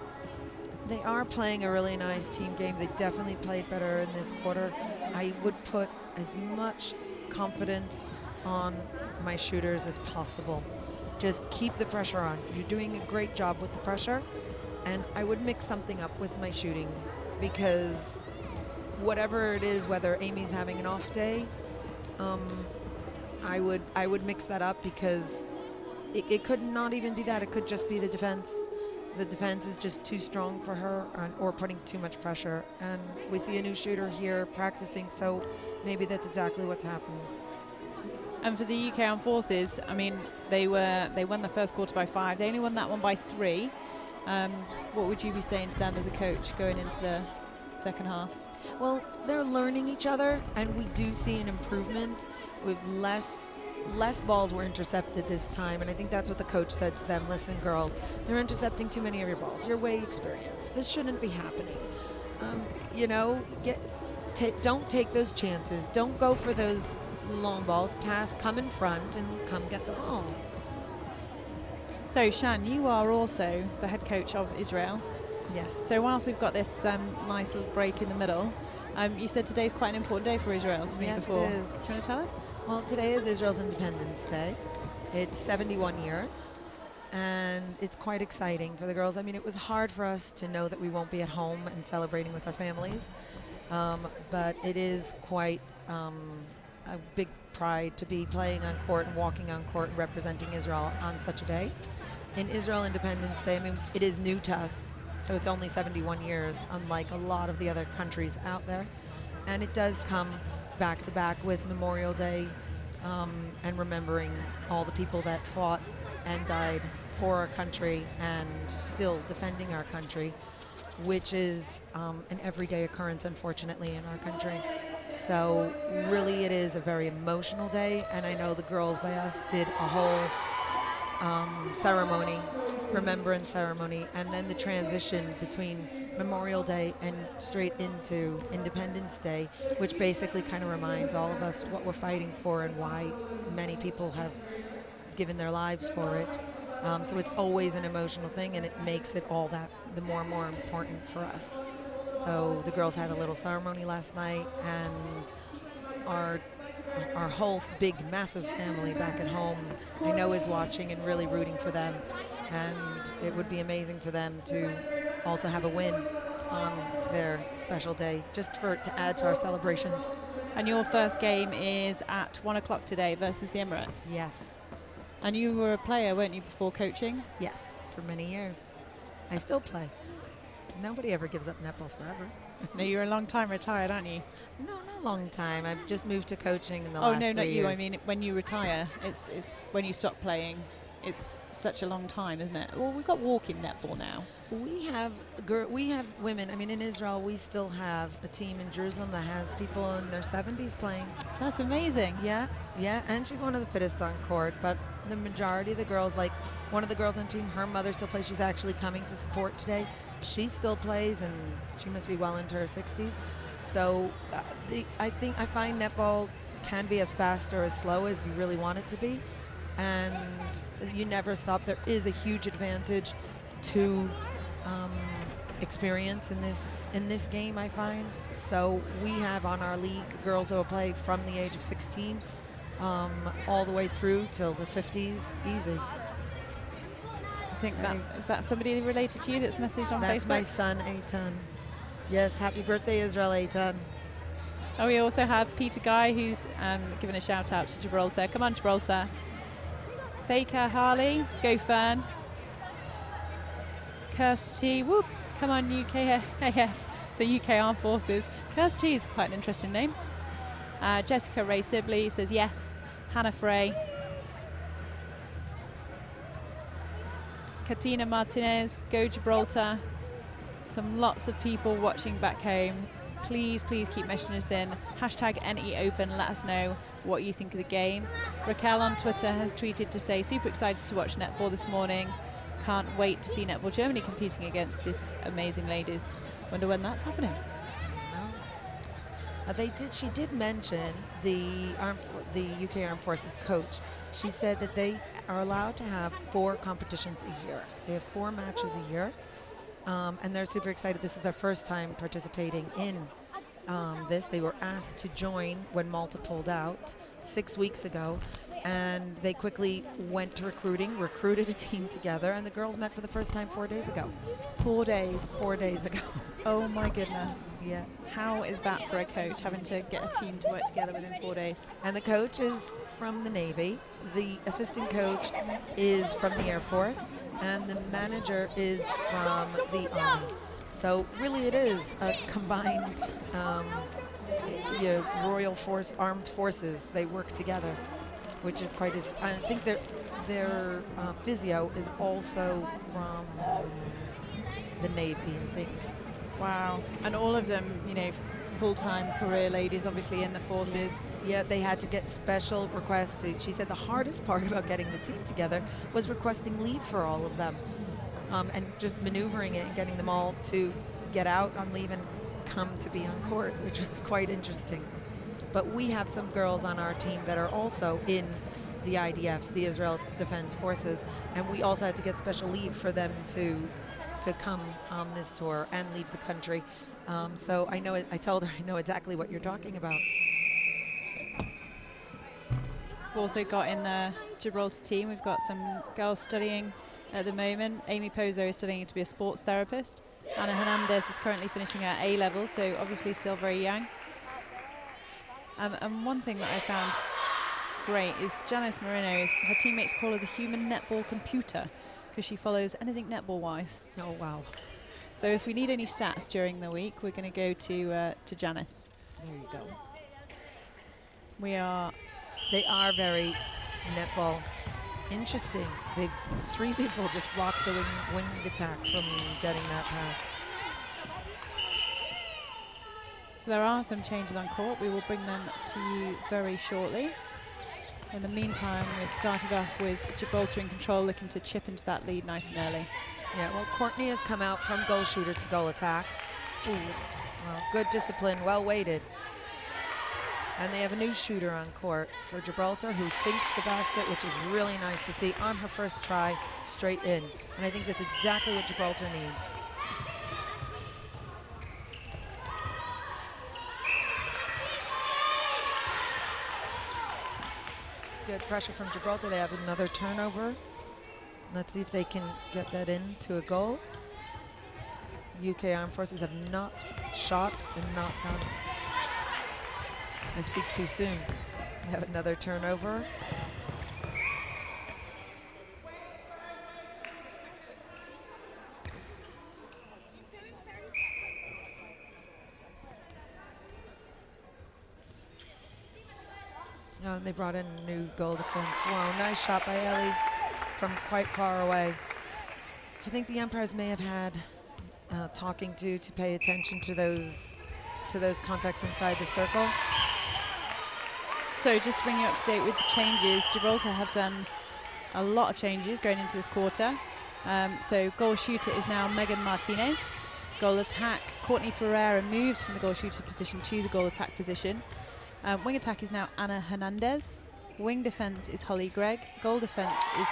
they are playing a really nice team game. They definitely played better in this quarter. I would put as much confidence on my shooters as possible. Just keep the pressure on. You're doing a great job with the pressure, and I would mix something up with my shooting, because whatever it is, whether Amy's having an off day, I would mix that up, because it could not even be that. It could just be the defense. The defense is just too strong for her, or putting too much pressure. And we see a new shooter here practicing, so maybe that's exactly what's happening. And for the UK Armed Forces, I mean, they won the first quarter by 5. They only won that one by 3. What would you be saying to them as a coach going into the second half? Well, they're learning each other, and we do see an improvement with less balls were intercepted this time, and I think that's what the coach said to them. Listen, girls, they're intercepting too many of your balls. You're way experienced. This shouldn't be happening. You know, don't take those chances. Don't go for those long balls. Pass, come in front, and come get the ball. So, Shan, you are also the head coach of Israel. Yes. So whilst we've got this nice little break in the middle, you said today's quite an important day for Israel to me before. Yes, it is. Do you want to tell us? Well, today is Israel's Independence Day. It's 71 years, and it's quite exciting for the girls. I mean, it was hard for us to know that we won't be at home and celebrating with our families, but it is quite a big pride to be playing on court and walking on court and representing Israel on such a day. In Israel Independence Day, I mean, it is new to us, so it's only 71 years, unlike a lot of the other countries out there. And it does come back to back with Memorial Day, and remembering all the people that fought and died for our country and still defending our country, which is an everyday occurrence, unfortunately, in our country. So really it is a very emotional day, and I know the girls by us did a whole ceremony, remembrance ceremony, and then the transition between Memorial Day and straight into Independence Day, which basically kind of reminds all of us what we're fighting for and why many people have given their lives for it. So it's always an emotional thing, and it makes it all that the more and more important for us. So the girls had a little ceremony last night, and our whole big, massive family back at home, I know, is watching and really rooting for them. And it would be amazing for them to also have a win on their special day, just to add to our celebrations. And your first game is at 1 o'clock today versus the Emirates. Yes. And you were a player, weren't you, before coaching? Yes, for many years. I still play. Nobody ever gives up netball forever. No, you're a long time retired, aren't you? No, not a long time. I've just moved to coaching in the last 3 years. Oh, no, not you. I mean, when you retire, it's when you stop playing. It's such a long time, isn't it? Well, we've got walking netball now. We have women. I mean, in Israel, we still have a team in Jerusalem that has people in their 70s playing. That's amazing. Yeah, yeah. And she's one of the fittest on court. But the majority of the girls, like one of the girls on the team, her mother still plays. She's actually coming to support today. She still plays, and she must be well into her 60s. So I find netball can be as fast or as slow as you really want it to be. And you never stop. There is a huge advantage to experience in this game, I find. So we have on our league girls that will play from the age of 16 all the way through till the 50s, easy. I think is that somebody related to you that's messaged on Facebook? That's my son, Eitan. Yes, happy birthday, Israel, Eitan. Oh, we also have Peter Guy, who's given a shout out to Gibraltar. Come on, Gibraltar. Faker Harley, go Fern. Kirsty, whoop, come on UKAF, so UK Armed Forces. Kirsty is quite an interesting name. Jessica Ray Sibley says yes. Hannah Frey. Katina Martinez, go Gibraltar. Lots of people watching back home. Please keep messaging us in. Hashtag NE Open, let us know what you think of the game. Raquel on Twitter has tweeted to say, super excited to watch netball this morning. Can't wait to see Netball Germany competing against this amazing ladies. Wonder when that's happening. She did mention the UK Armed Forces coach. She said that they are allowed to have 4 competitions a year. They have 4 matches a year. And they're super excited. This is their first time participating in this. They were asked to join when Malta pulled out 6 weeks ago. and they quickly went to recruited a team together, and the girls met for the first time 4 days ago. 4 days. 4 days ago. Oh my goodness. Yeah. How is that for a coach, having to get a team to work together within 4 days? And the coach is from the Navy, the assistant coach is from the Air Force, and the manager is from the Army. So really it is a combined Royal Force, Armed Forces. They work together, which is quite, I think their physio is also from the Navy, I think. Wow. And all of them, you know, full-time career ladies, obviously in the forces. Yeah, they had to get special requests. She said the hardest part about getting the team together was requesting leave for all of them, and just maneuvering it and getting them all to get out on leave and come to be on court, which was quite interesting. But we have some girls on our team that are also in the IDF, the Israel Defense Forces, and we also had to get special leave for them to come on this tour and leave the country. So I know I told her I know exactly what you're talking about. We've also got in the Gibraltar team, we've got some girls studying at the moment. Amy Pozo is studying to be a sports therapist. Anna Hernandez is currently finishing her A level, so obviously still very young. And one thing that I found great is Janice Marino, her teammates call her the human netball computer, because she follows anything netball-wise. Oh, wow. So if we need any stats during the week, we're going to go to Janice. There you go. They are very netball. Interesting. 3 people just blocked the wing attack from getting that past. So there are some changes on court. We will bring them to you very shortly. In the meantime, we've started off with Gibraltar in control, looking to chip into that lead nice and early. Yeah, well, Courtney has come out from goal shooter to goal attack. Ooh. Well, good discipline, well weighted. And they have a new shooter on court for Gibraltar who sinks the basket, which is really nice to see on her first try, straight in. And I think that's exactly what Gibraltar needs. Good pressure from Gibraltar. They have another turnover. Let's see if they can get that into a goal. UK Armed Forces have not shot and not gone. I speak too soon. They have another turnover. Oh, and they brought in a new goal defense. Wow, nice shot by Ellie from quite far away. I think the umpires may have had talking to pay attention to those contacts inside the circle. So just to bring you up to date with the changes, Gibraltar have done a lot of changes going into this quarter. So goal shooter is now Megan Martinez. Goal attack, Courtney Ferreira moves from the goal shooter position to the goal attack position. Wing attack is now Anna Hernandez. Wing defense is Holly Gregg. Goal defense is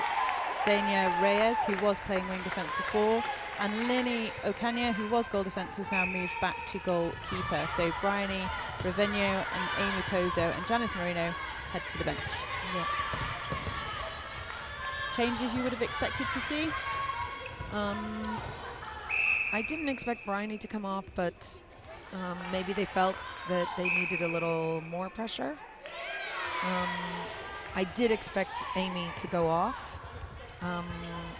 Zania Reyes, who was playing wing defense before. And Lini Okanya, who was goal defense, has now moved back to goalkeeper. So Bryony, Ravigno and Amy Pozo and Janice Marino head to the bench. Yeah. Changes you would have expected to see? I didn't expect Bryony to come off, but maybe they felt that they needed a little more pressure. I did expect Amy to go off.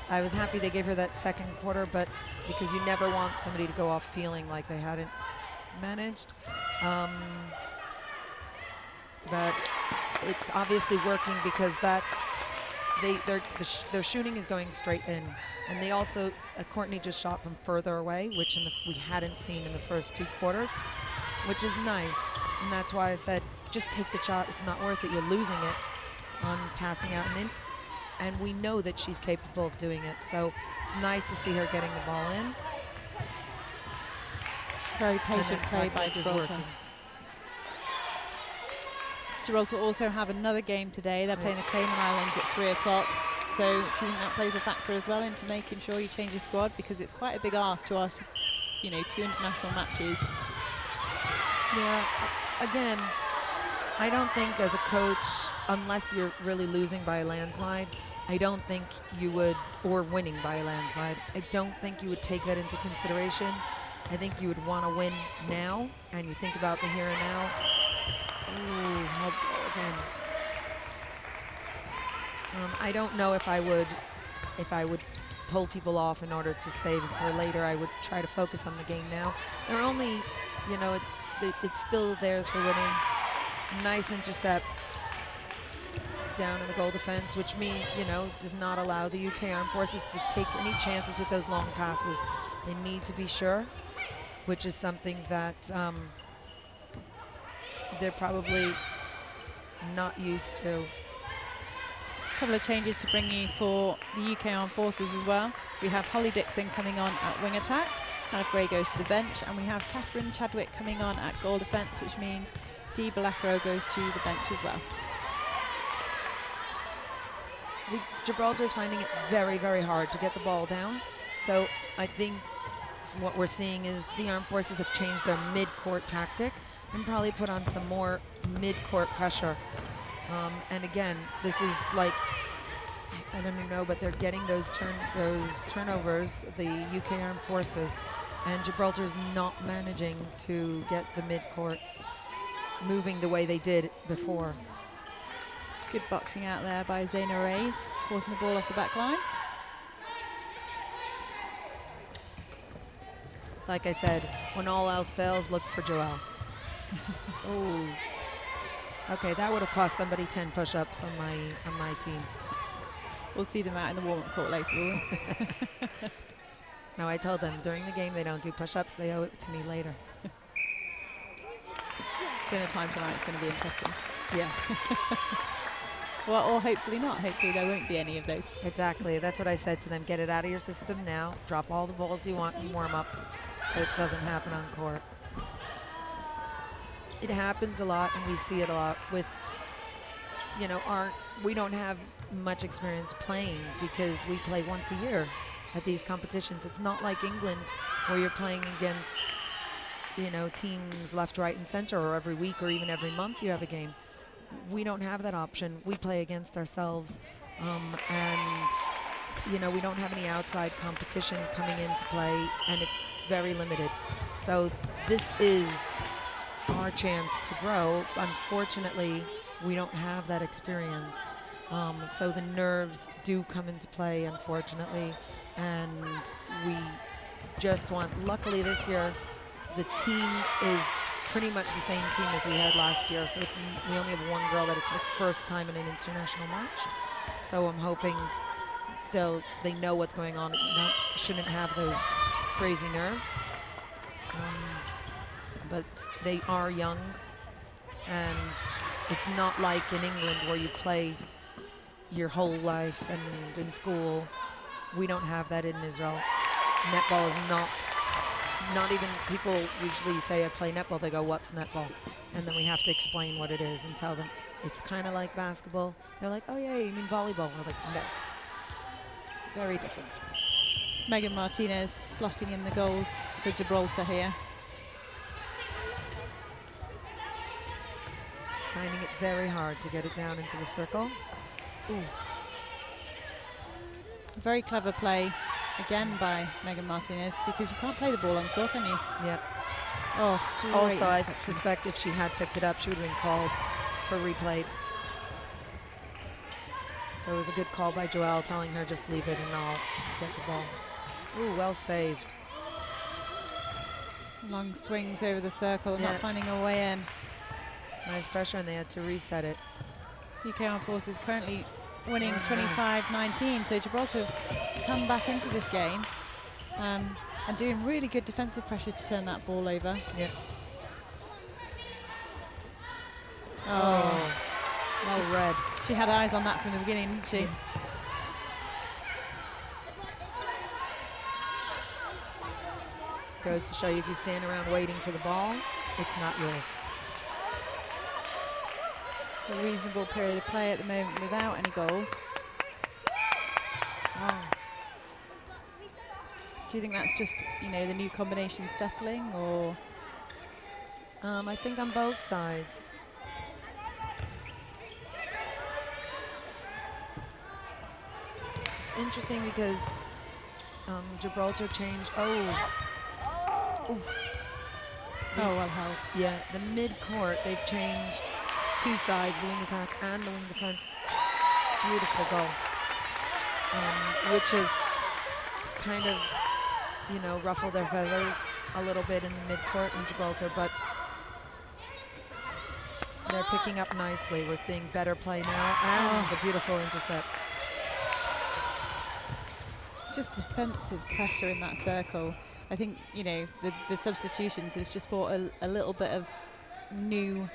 I was happy they gave her that second quarter, but because you never want somebody to go off feeling like they hadn't managed. But it's obviously working because their shooting is going straight in. And they also, Courtney just shot from further away, which we hadn't seen in the first 2 quarters, which is nice. And that's why I said, just take the shot. It's not worth it. You're losing it on passing out and in. And we know that she's capable of doing it. So it's nice to see her getting the ball in. Very patient play by Gibraltar. Gibraltar also have another game today. They're playing the Cayman Islands at 3 o'clock. So do you think that plays a factor as well into making sure you change your squad? Because it's quite a big ask to ask, 2 international matches. Yeah, again, I don't think as a coach, unless you're really losing by a landslide, I don't think you would, or winning by a landslide, I don't think you would take that into consideration. I think you would want to win now, and you think about the here and now. Ooh, help again. I don't know if I would pull people off in order to save it for later. I would try to focus on the game now. They're only, you know, it's still theirs for winning. Nice intercept down in the goal defense, which does not allow the UK Armed Forces to take any chances with those long passes. They need to be sure, which is something that they're probably not used to. A couple of changes to bring you for the UK Armed Forces as well. We have Holly Dixon coming on at wing attack. Hannah Frey goes to the bench, and we have Catherine Chadwick coming on at goal defence, which means Dee Balakaro goes to the bench as well. Gibraltar is finding it very, very hard to get the ball down. So I think what we're seeing is the Armed Forces have changed their mid-court tactic and probably put on some more mid-court pressure. And again, this is like, I don't even know, but they're getting those turnovers, the UK Armed Forces, and Gibraltar is not managing to get the mid-court moving the way they did before. Good boxing out there by Zaina Reyes, forcing the ball off the back line. Like I said, when all else fails, look for Joelle. Oh, okay, that would have cost somebody 10 push-ups on my team. We'll see them out in the warm-up court later, will we? No, I told them during the game they don't do push-ups, they owe it to me later. Dinner time tonight is going to be interesting. Yes. Well, or hopefully not. Hopefully there won't be any of those. Exactly. That's what I said to them. Get it out of your system now. Drop all the balls you want and warm up so it doesn't happen on court. It happens a lot, and we see it a lot with, we don't have much experience playing because we play once a year at these competitions. It's not like England where you're playing against, teams left, right, and center, or every week or even every month you have a game. We don't have that option. We play against ourselves, and we don't have any outside competition coming into play, and it's very limited. So this is our chance to grow. Unfortunately, we don't have that experience, so the nerves do come into play, unfortunately, and we just luckily this year the team is pretty much the same team as we had last year, so we only have one girl that it's her first time in an international match. So I'm hoping they know what's going on, shouldn't have those crazy nerves. But they are young, and it's not like in England where you play your whole life and in school. We don't have that in Israel. Netball is not even, people usually say I play netball, they go, what's netball? And then we have to explain what it is and tell them it's kind of like basketball. They're like, oh yeah, you mean volleyball? We're like, no. Very different. Megan Martinez slotting in the goals for Gibraltar here. Finding it very hard to get it down into the circle. Ooh. Very clever play again by Megan Martinez, because you can't play the ball on the floor, can you? Yep. Oh, also, I suspect if she had picked it up, she would have been called for replay. So it was a good call by Joelle, telling her just leave it and I'll get the ball. Ooh, well saved. Long swings over the circle, not finding a way in. Nice pressure, and they had to reset it. UK Armed Forces currently winning 25-19, so Gibraltar come back into this game and doing really good defensive pressure to turn that ball over. Yep. Oh, well read. She had eyes on that from the beginning, didn't she? Yeah. Goes to show you, if you stand around waiting for the ball, it's not yours. A reasonable period of play at the moment without any goals. Oh. Do you think that's just, the new combination settling, or? I think on both sides. interesting because Gibraltar changed. Oh. Oh, well held. Yeah, the mid-court, they've changed two sides, the wing attack and the wing defense. Beautiful goal. Which has kind of, you know, ruffled their feathers a little bit in the mid-court in Gibraltar, but they're picking up nicely. We're seeing better play now and the beautiful intercept. Just defensive pressure in that circle. I think, you know, the substitutions has just brought a little bit of new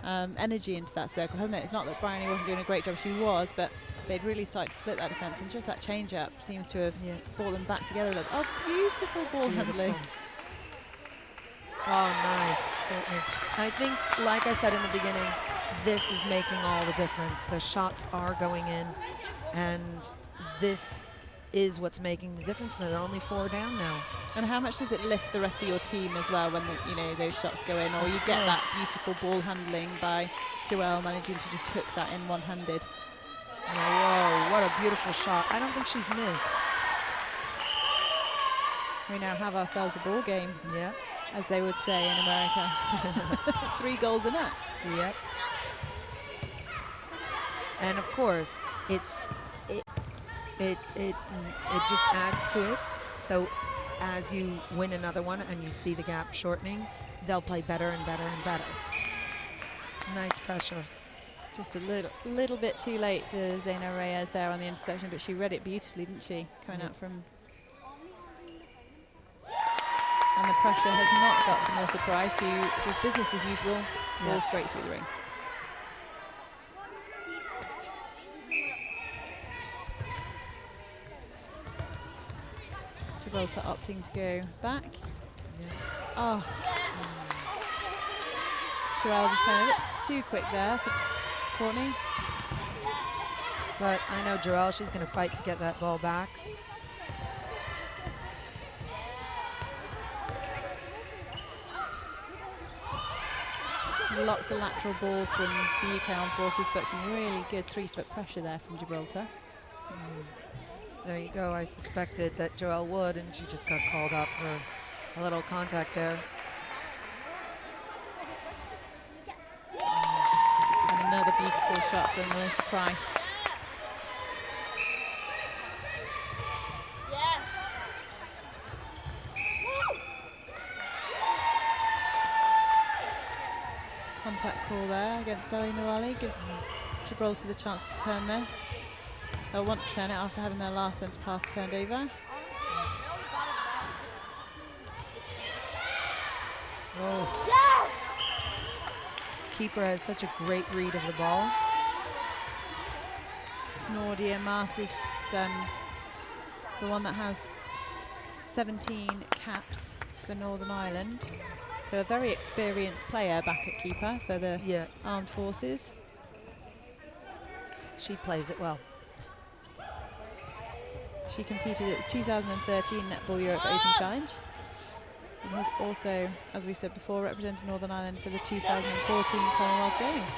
energy into that circle, hasn't it? It's not that Bryony wasn't doing a great job, she was, but they'd really started to split that defence, and just that change-up seems to have brought them back together a little. Oh, beautiful ball handling. Oh, nice, Courtney. I think, like I said in the beginning, this is making all the difference. The shots are going in, and this is what's making the difference. They're only 4 down now. And how much does it lift the rest of your team as well when you know those shots go in, or you get that beautiful ball handling by Joelle managing to just hook that in one-handed. Whoa, what a beautiful shot. I don't think she's missed. We now have ourselves a ball game. Yeah. As they would say in America. 3 goals a net. Yep. And of course, it just adds to it. So as you win another one and you see the gap shortening, they'll play better and better and better. Nice pressure. Just a little bit too late for Zaina Reyes there on the interception, but she read it beautifully, didn't she? Coming out from... And the pressure has not got to Melissa Price, who does business as usual, ball straight through the ring. Gibraltar opting to go back. Oh. Joelle just playing a bit too quick there for Courtney. But I know Joelle, she's going to fight to get that ball back. Lots of lateral balls from the UK Armed Forces, but some really good 3-foot pressure there from Gibraltar. There you go. I suspected that Joelle would, and she just got called up for a little contact there. And another beautiful shot from Melissa Price. Contact call there against Ellie Nwali gives Gibraltar the chance to turn this. They'll want to turn it after having their last centre pass turned over. Oh. Yes! Keeper has such a great read of the ball. It's Nordia Masters, the one that has 17 caps for Northern Ireland. So a very experienced player back at keeper for the Armed Forces. She plays it well. She competed at the 2013 Netball Europe Open Challenge and has also, as we said before, represented Northern Ireland for the 2014 Commonwealth Games.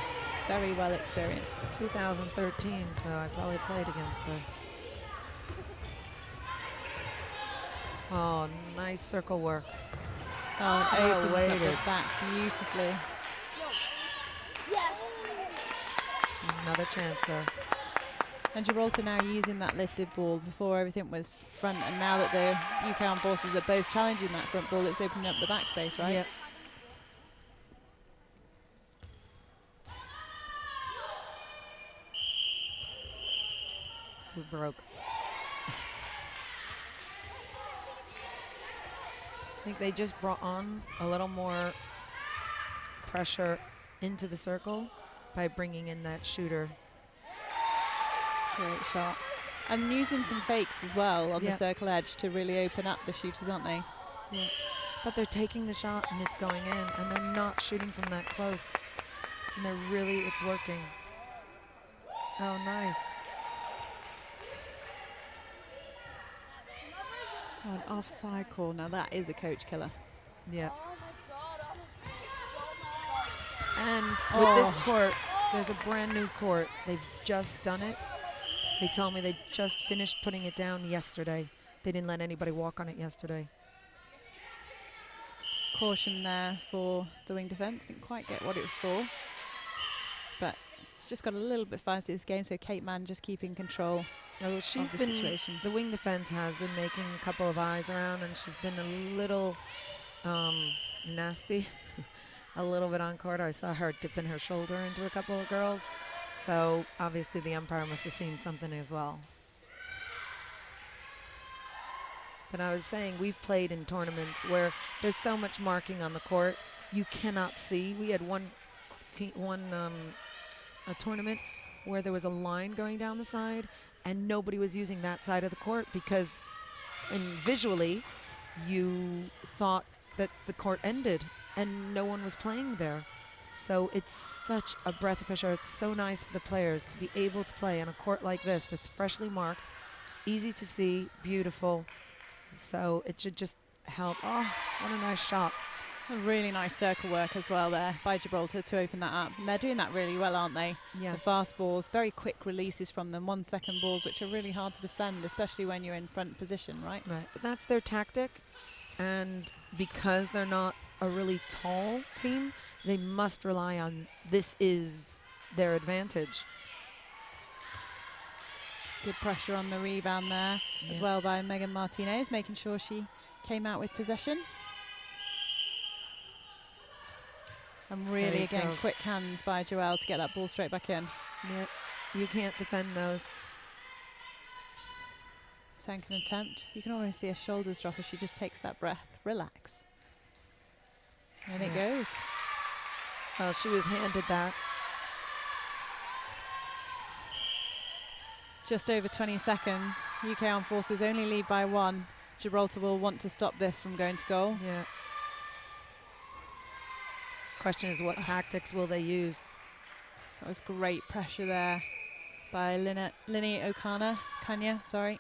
Very well experienced. 2013, so I probably played against her. Oh, nice circle work. Oh, and opens up the back beautifully. Yes. Another chance there. And Gibraltar now using that lifted ball. Before everything was front, and now that the UK Armed Forces are both challenging that front ball, it's opening up the back space, right? Yep. Who broke? I think they just brought on a little more pressure into the circle by bringing in that shooter. Great shot. And using some fakes as well on the circle edge to really open up the shooters, aren't they? Yeah. But they're taking the shot and it's going in, and they're not shooting from that close. And they're really, it's working. Oh, nice. Oh, an offside call. Now that is a coach killer. Yeah. And with this court, there's a brand new court. They've just done it. They told me they just finished putting it down yesterday. They didn't let anybody walk on it yesterday. Caution there for the wing defence. Didn't quite get what it was for. But it's just got a little bit faster this game, so Kate Mann just keeping control. Oh, she's been, situation. The wing defense has been making a couple of eyes around, and she's been a little nasty, a little bit on court. I saw her dipping her shoulder into a couple of girls. So obviously the umpire must have seen something as well. But I was saying, we've played in tournaments where there's so much marking on the court, you cannot see. We had a tournament where there was a line going down the side, and nobody was using that side of the court because, and visually, you thought that the court ended and no one was playing there. So it's such a breath of fresh air. It's so nice for the players to be able to play on a court like this that's freshly marked, easy to see, beautiful. So it should just help. Oh, what a nice shot. A really nice circle work as well there by Gibraltar to open that up. And they're doing that really well, aren't they? Yes. The fast balls, very quick releases from them, 1 second balls, which are really hard to defend, especially when you're in front position, right? Right, but that's their tactic. And because they're not a really tall team, they must rely on this is their advantage. Good pressure on the rebound there as well by Megan Martinez, making sure she came out with possession. And really, again, quick hands by Joelle to get that ball straight back in. Yeah, you can't defend those. Second attempt. You can almost see her shoulders drop as she just takes that breath. Relax. And it goes. Well, she was handed that. Just over 20 seconds. UK Armed Forces only lead by 1. Gibraltar will want to stop this from going to goal. Yeah. Question is, what tactics will they use? That was great pressure there by Linny Kanya, sorry.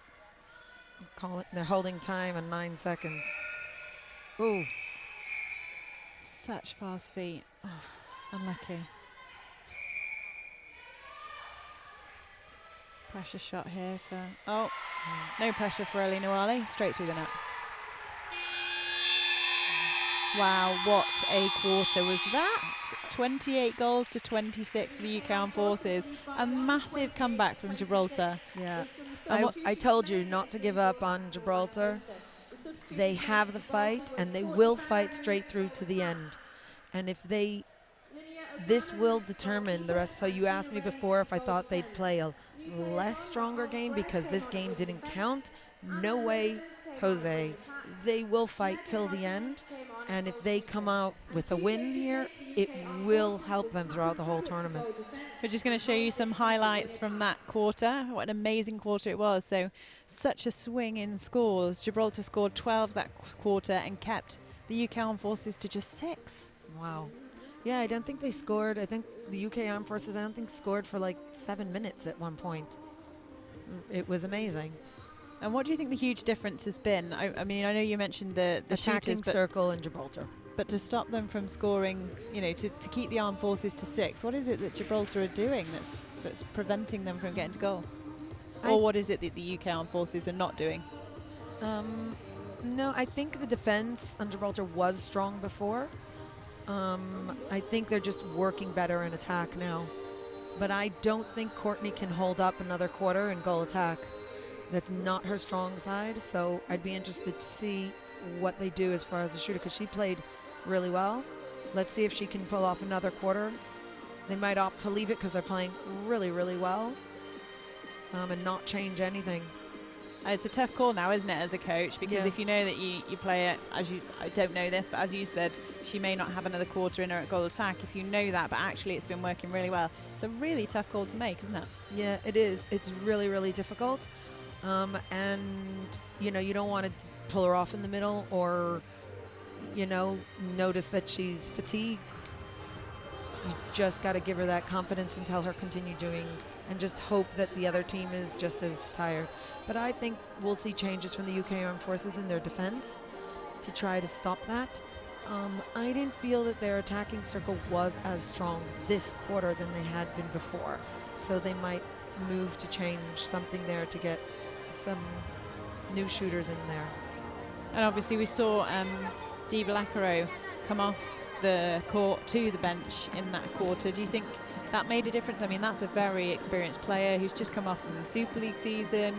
Call it. They're holding time on 9 seconds. Ooh. Such fast feet. Oh, unlucky. Pressure shot here for, no pressure for Ellie Nwale, straight through the net. Wow, what a quarter was that? 28 goals to 26 for the UK Armed Forces. A massive comeback from Gibraltar. Yeah, I told you not to give up on Gibraltar. They have the fight, and they will fight straight through to the end. And if this will determine the rest. So you asked me before if I thought they'd play a less stronger game because this game didn't count. No way, Jose. They will fight till the end. And if they come out with a win here, it will help them throughout the whole tournament. We're just going to show you some highlights from that quarter. What an amazing quarter it was. So such a swing in scores. Gibraltar scored 12 that quarter and kept the UK Armed Forces to just 6. Wow. Yeah, I don't think they scored. I think the UK Armed Forces, I don't think scored for like 7 minutes at one point. It was amazing. And what do you think the huge difference has been? I mean, I know you mentioned the attacking circle in Gibraltar. But to stop them from scoring, you know, to keep the Armed Forces to 6, what is it that Gibraltar are doing that's preventing them from getting to goal? Or what is it that the UK Armed Forces are not doing? No, I think the defense on Gibraltar was strong before. I think they're just working better in attack now. But I don't think Courtney can hold up another quarter in goal attack. That's not her strong side, so I'd be interested to see what they do as far as the shooter, because she played really well. Let's see if she can pull off another quarter. They might opt to leave it because they're playing really, really well, and not change anything. It's a tough call now, isn't it, as a coach? Because if you know that you play it, I don't know this, but as you said, she may not have another quarter in her at goal attack. If you know that, but actually it's been working really well. It's a really tough call to make, isn't it? Yeah, it is. It's really, really difficult. And, you know, you don't want to pull her off in the middle or, you know, notice that she's fatigued. You just got to give her that confidence and tell her continue doing, and just hope that the other team is just as tired. But I think we'll see changes from the UK Armed Forces in their defense to try to stop that. I didn't feel that their attacking circle was as strong this quarter than they had been before. So they might move to change something there to get some new shooters in there. And obviously we saw Diva Lacaro come off the court to the bench in that quarter. Do you think that made a difference? I mean, that's a very experienced player who's just come off from the Super League season,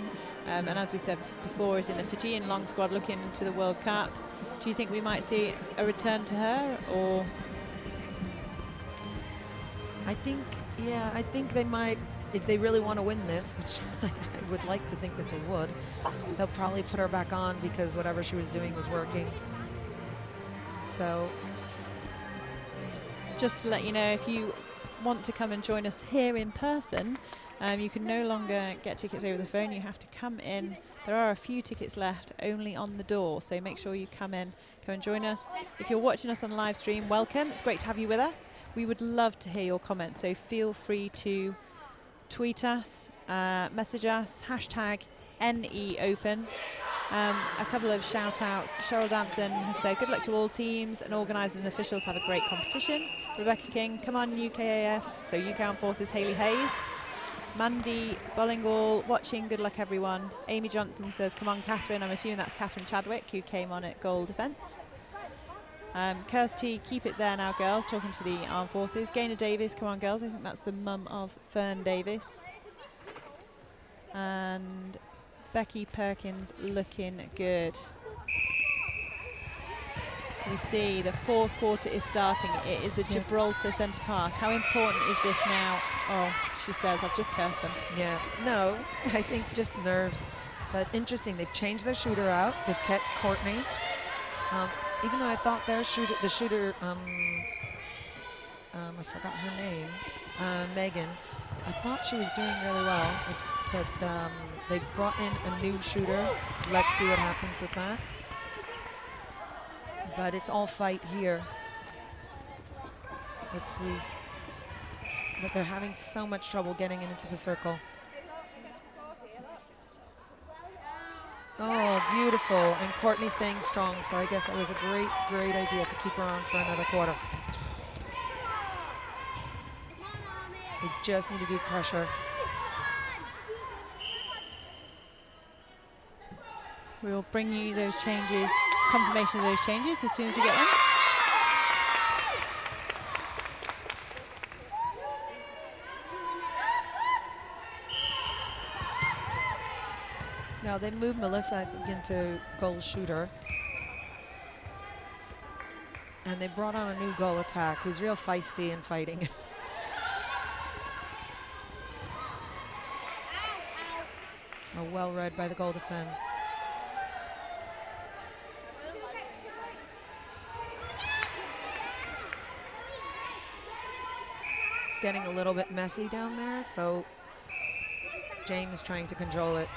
and as we said before, is in the Fijian long squad looking to the World Cup. Do you think we might see a return to her, or? I think they might, if they really want to win this, which I would like to think that they would, they'll probably put her back on because whatever she was doing was working. So, just to let you know, if you want to come and join us here in person, you can no longer get tickets over the phone. You have to come in. There are a few tickets left only on the door, so make sure you come and join us. If you're watching us on live stream, welcome. It's great to have you with us. We would love to hear your comments, so feel free to tweet us, message us, hashtag NEOpen. A couple of shout outs. Cheryl Danson has said, good luck to all teams and organisers and officials, have a great competition. Rebecca King, come on UKAF, so UK Armed Forces, Hayley Hayes. Mandy Bollingall watching, good luck everyone. Amy Johnson says, come on Catherine, I'm assuming that's Catherine Chadwick who came on at goal defence. Kirsty, keep it there now girls, talking to the Armed Forces. Gaynor Davis, come on girls, I think that's the mum of Fern Davis. And Becky Perkins looking good. We see the fourth quarter is starting. It is a Gibraltar centre pass. How important is this now? Oh, she says, I've just cursed them. Yeah, no, I think just nerves. But interesting, they've changed their shooter out. They've kept Courtney. Even though I thought the shooter, I forgot her name, Megan, I thought she was doing really well, but they brought in a new shooter. Let's see what happens with that. But it's all fight here. Let's see. But they're having so much trouble getting into the circle. Oh, beautiful. And Courtney staying strong. So I guess that was a great, great idea to keep her on for another quarter. They just need to do pressure. We will bring you those changes, confirmation of those changes as soon as we get them. Now they moved Melissa into goal shooter. And they brought on a new goal attack who's real feisty and fighting. Oh, well read by the goal defense. It's getting a little bit messy down there, so James trying to control it.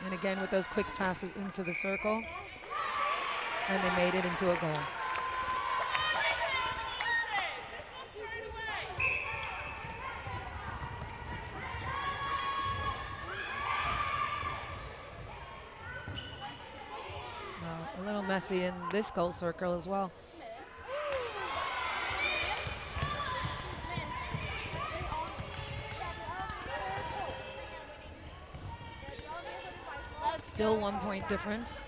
And again with those quick passes into the circle, and they made it into a goal. A little messy in this goal circle as well. Still 1 point difference.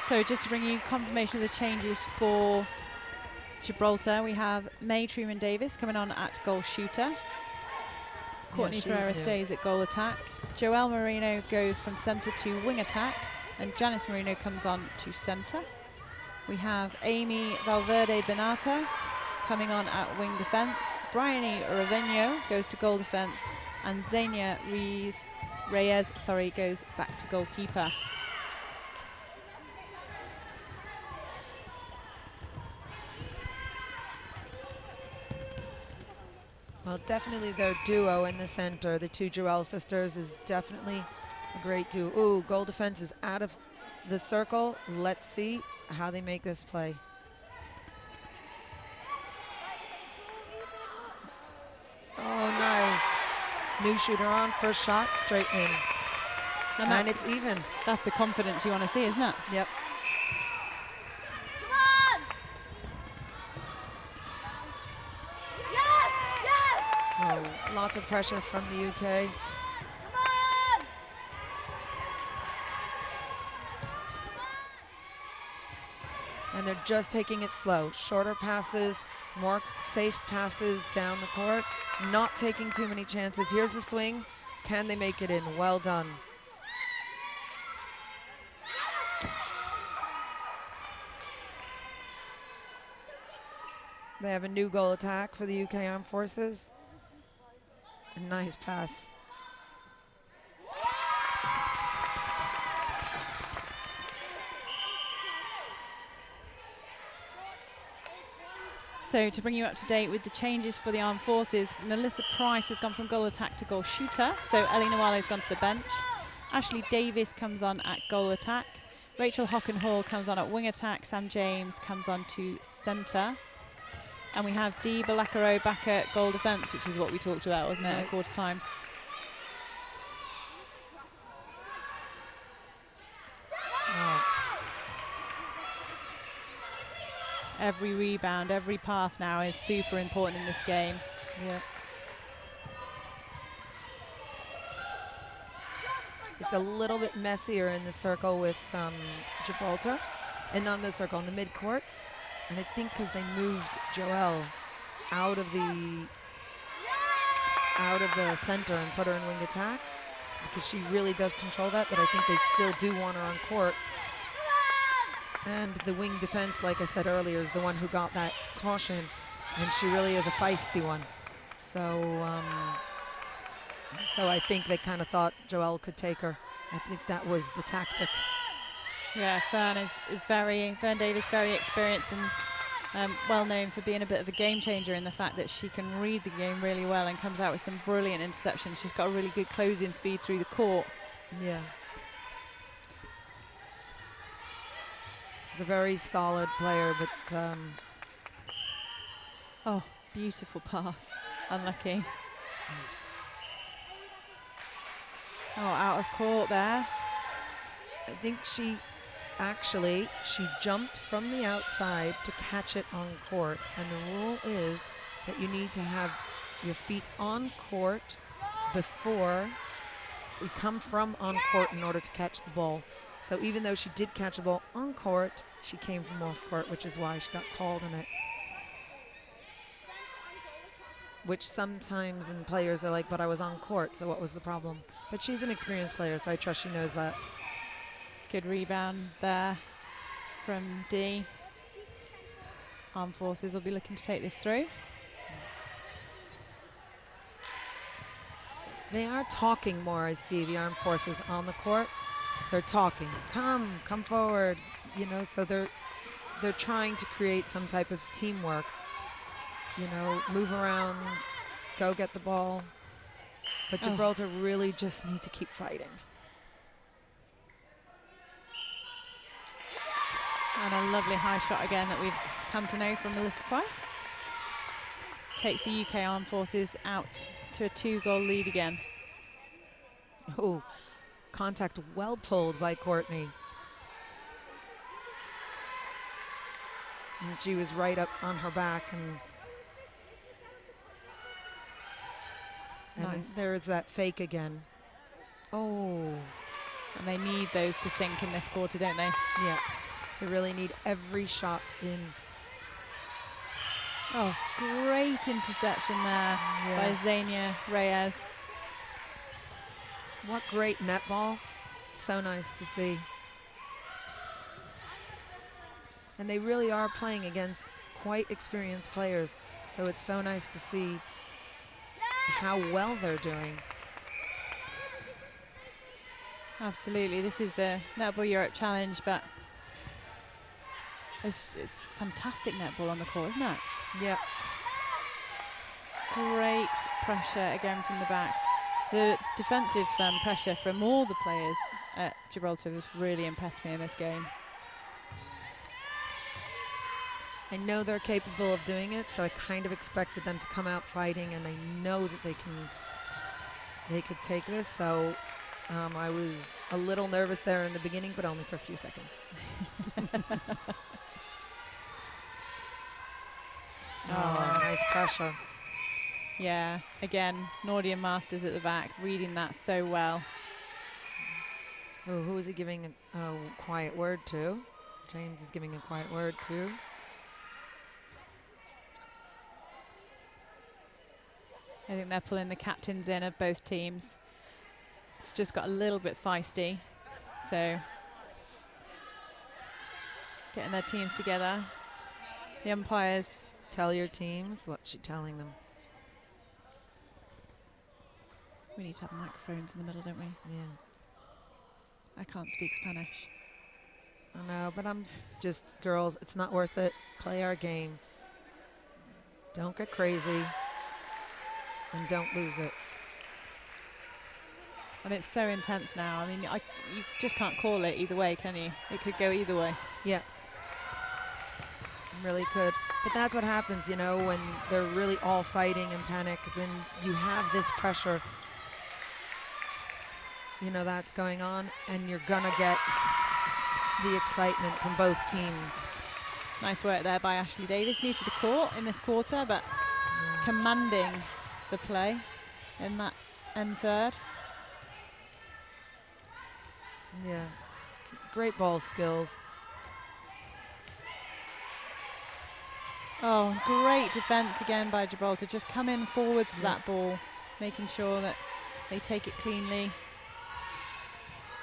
So just to bring you confirmation of the changes for Gibraltar, we have May Truman Davis coming on at goal shooter. Courtney Ferreira stays at goal attack. Joelle Marino goes from centre to wing attack, and Janice Marino comes on to centre. We have Amy Valverde Benata coming on at wing defence. Bryony Raveno goes to goal defence, and Xenia Reyes goes back to goalkeeper. Well, definitely their duo in the center, the two Joelle sisters, is definitely a great duo. Ooh, goal defense is out of the circle. Let's see how they make this play. Oh, nice. New shooter on, first shot, straight in. And it's even. That's the confidence you want to see, isn't it? Yep. Oh, lots of pressure from the UK. And they're just taking it slow. Shorter passes, more safe passes down the court, not taking too many chances. Here's the swing. Can they make it in? Well done. They have a new goal attack for the UK Armed Forces. A nice pass. So to bring you up to date with the changes for the Armed Forces, Melissa Price has gone from goal attack to goal shooter. So Ellie Nwale has gone to the bench. Ashley Davis comes on at goal attack. Rachel Hockenhall comes on at wing attack. Sam James comes on to centre. And we have Dee Balakaro back at goal defence, which is what we talked about, wasn't it, at quarter time. Oh. Every rebound, every pass now is super important in this game. Yeah. It's a little bit messier in the circle with Gibraltar, and not in the circle, in the mid-court. And I think because they moved Joelle out of the center and put her in wing attack, because she really does control that, but I think they still do want her on court. And the wing defense, like I said earlier, is the one who got that caution, and she really is a feisty one. So so I think they kind of thought Joelle could take her. I think that was the tactic. Yeah, Fern Davis, very experienced and well known for being a bit of a game changer in the fact that she can read the game really well and comes out with some brilliant interceptions. She's got a really good closing speed through the court. Yeah. She's a very solid player, but oh, beautiful pass. Unlucky. Oh, out of court there. I think she jumped from the outside to catch it on court. And the rule is that you need to have your feet on court before you come from on court in order to catch the ball. So even though she did catch the ball on court, she came from off court, which is why she got called on it. Which sometimes in players are like, but I was on court, so what was the problem? But she's an experienced player, so I trust she knows that. Good rebound there from Dee. Armed Forces will be looking to take this through. They are talking more, I see, the Armed Forces on the court. They're talking, come forward, you know, so they're trying to create some type of teamwork, you know, move around, go get the ball. But Gibraltar really just need to keep fighting. And a lovely high shot again that we've come to know from Melissa Price. Takes the UK Armed Forces out to a 2-goal lead again. Oh, contact well pulled by Courtney. And she was right up on her back, and nice. There's that fake again. Oh. And they need those to sink in this quarter, don't they? Yeah. They really need every shot in. Oh, great interception there by Xenia Reyes. What great netball. So nice to see. And they really are playing against quite experienced players, so it's so nice to see how well they're doing. Absolutely, this is the Netball Europe Challenge, but it's fantastic netball on the court, isn't it? Yeah. Great pressure again from the back. The defensive pressure from all the players at Gibraltar has really impressed me in this game. I know they're capable of doing it, so I kind of expected them to come out fighting, and I know that they could take this. So I was a little nervous there in the beginning, but only for a few seconds. Oh, nice pressure. Yeah, again, Nordian Masters at the back, reading that so well. Oh, who is he giving a quiet word to? James is giving a quiet word to. I think they're pulling the captains in of both teams. It's just got a little bit feisty, so getting their teams together. The umpires. Tell your teams. What's she telling them? We need to have microphones in the middle, don't we? Yeah. I can't speak Spanish. I know, but I'm just, girls, it's not worth it. Play our game. Don't get crazy. And don't lose it. And it's so intense now. I mean, you just can't call it either way, can you? It could go either way. Yeah. Really could. But that's what happens, you know, when they're really all fighting and panic, then you have this pressure, you know, that's going on, and you're gonna get the excitement from both teams. Nice work there by Ashley Davis, new to the court in this quarter, but commanding the play in that end third. Yeah, great ball skills. Oh, great defense again by Gibraltar. Just come in forwards for that ball, making sure that they take it cleanly.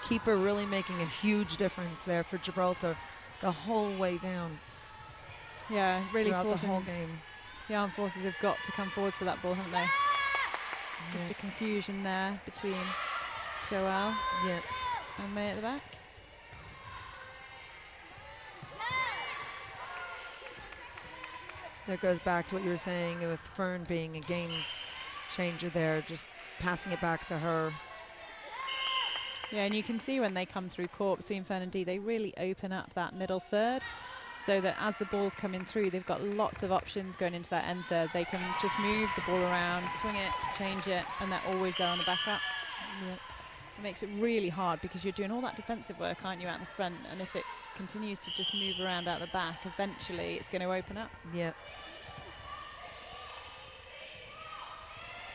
Keeper really making a huge difference there for Gibraltar the whole way down. Yeah, really throughout forcing the whole game. The armed forces have got to come forwards for that ball, haven't they? Just a confusion there between Joelle and May at the back. That goes back to what you were saying with Fern being a game changer there, just passing it back to her. Yeah, and you can see when they come through court between Fern and Dee, they really open up that middle third, so that as the ball's coming through, they've got lots of options going into that end third. They can just move the ball around, swing it, change it, and they're always there on the back up. Yeah. It makes it really hard because you're doing all that defensive work, aren't you, out in the front, and if it continues to just move around out the back, eventually it's going to open up. Yep.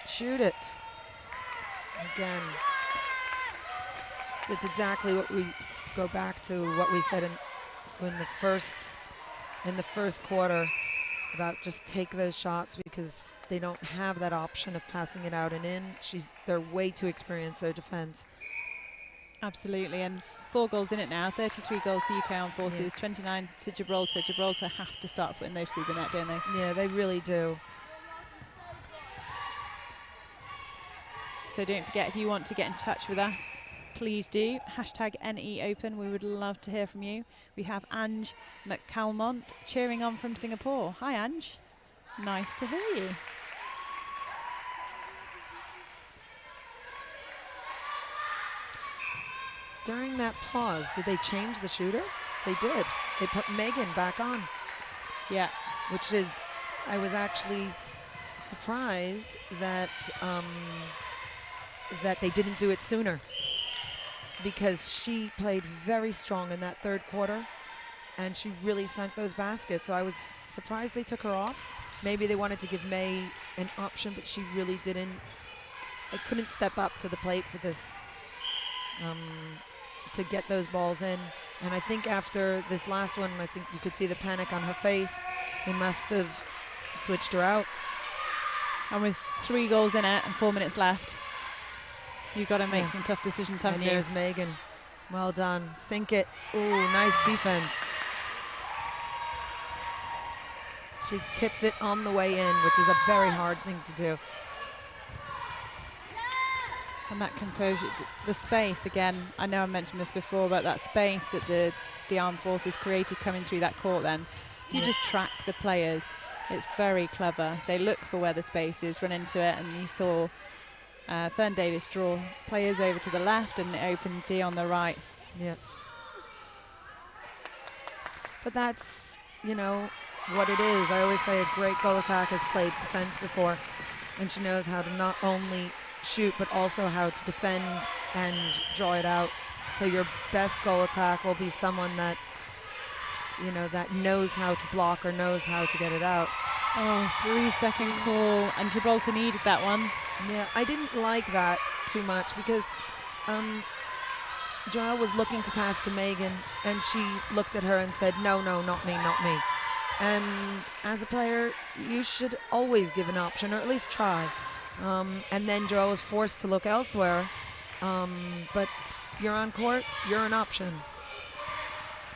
Shoot it. Again. That's exactly what we go back to what we said in the first quarter about just take those shots, because they don't have that option of passing it out and in. They're way too experienced, their defense. Absolutely, and 4 goals in it now, 33 goals to UK Armed Forces, 29 to Gibraltar. Gibraltar have to start putting those through the net, don't they? Yeah, they really do. So don't forget, if you want to get in touch with us, please do. Hashtag NEOpen. We would love to hear from you. We have Ange McCalmont cheering on from Singapore. Hi, Ange. Nice to hear you. During that pause, did they change the shooter? They did. They put Megan back on. Yeah. Which is, I was actually surprised that that they didn't do it sooner, because she played very strong in that third quarter and she really sunk those baskets. So I was surprised they took her off. Maybe they wanted to give May an option, but she really didn't. I couldn't step up to the plate for this, to get those balls in. And I think after this last one, I think you could see the panic on her face. They must have switched her out. And with 3 goals in it and 4 minutes left, you've got to make some tough decisions, haven't you? And there's Megan. Well done. Sink it. Ooh, nice defense. She tipped it on the way in, which is a very hard thing to do. And that composure, the space, again, I know I mentioned this before, but that space that the Armed Forces created coming through that court then, you just track the players. It's very clever. They look for where the space is, run into it, and you saw Fern Davis draw players over to the left and it opened D on the right. Yeah. But that's, you know, what it is. I always say a great goal attack has played defense before, and she knows how to not only shoot but also how to defend and draw it out. So your best goal attack will be someone that, you know, that knows how to block or knows how to get it out. Oh, 3-second call, and Gibraltar needed that one. Yeah, I didn't like that too much because Joelle was looking to pass to Megan, and she looked at her and said, no, no, not me, not me. And as a player, you should always give an option, or at least try. And then Joelle was forced to look elsewhere. But you're on court, you're an option.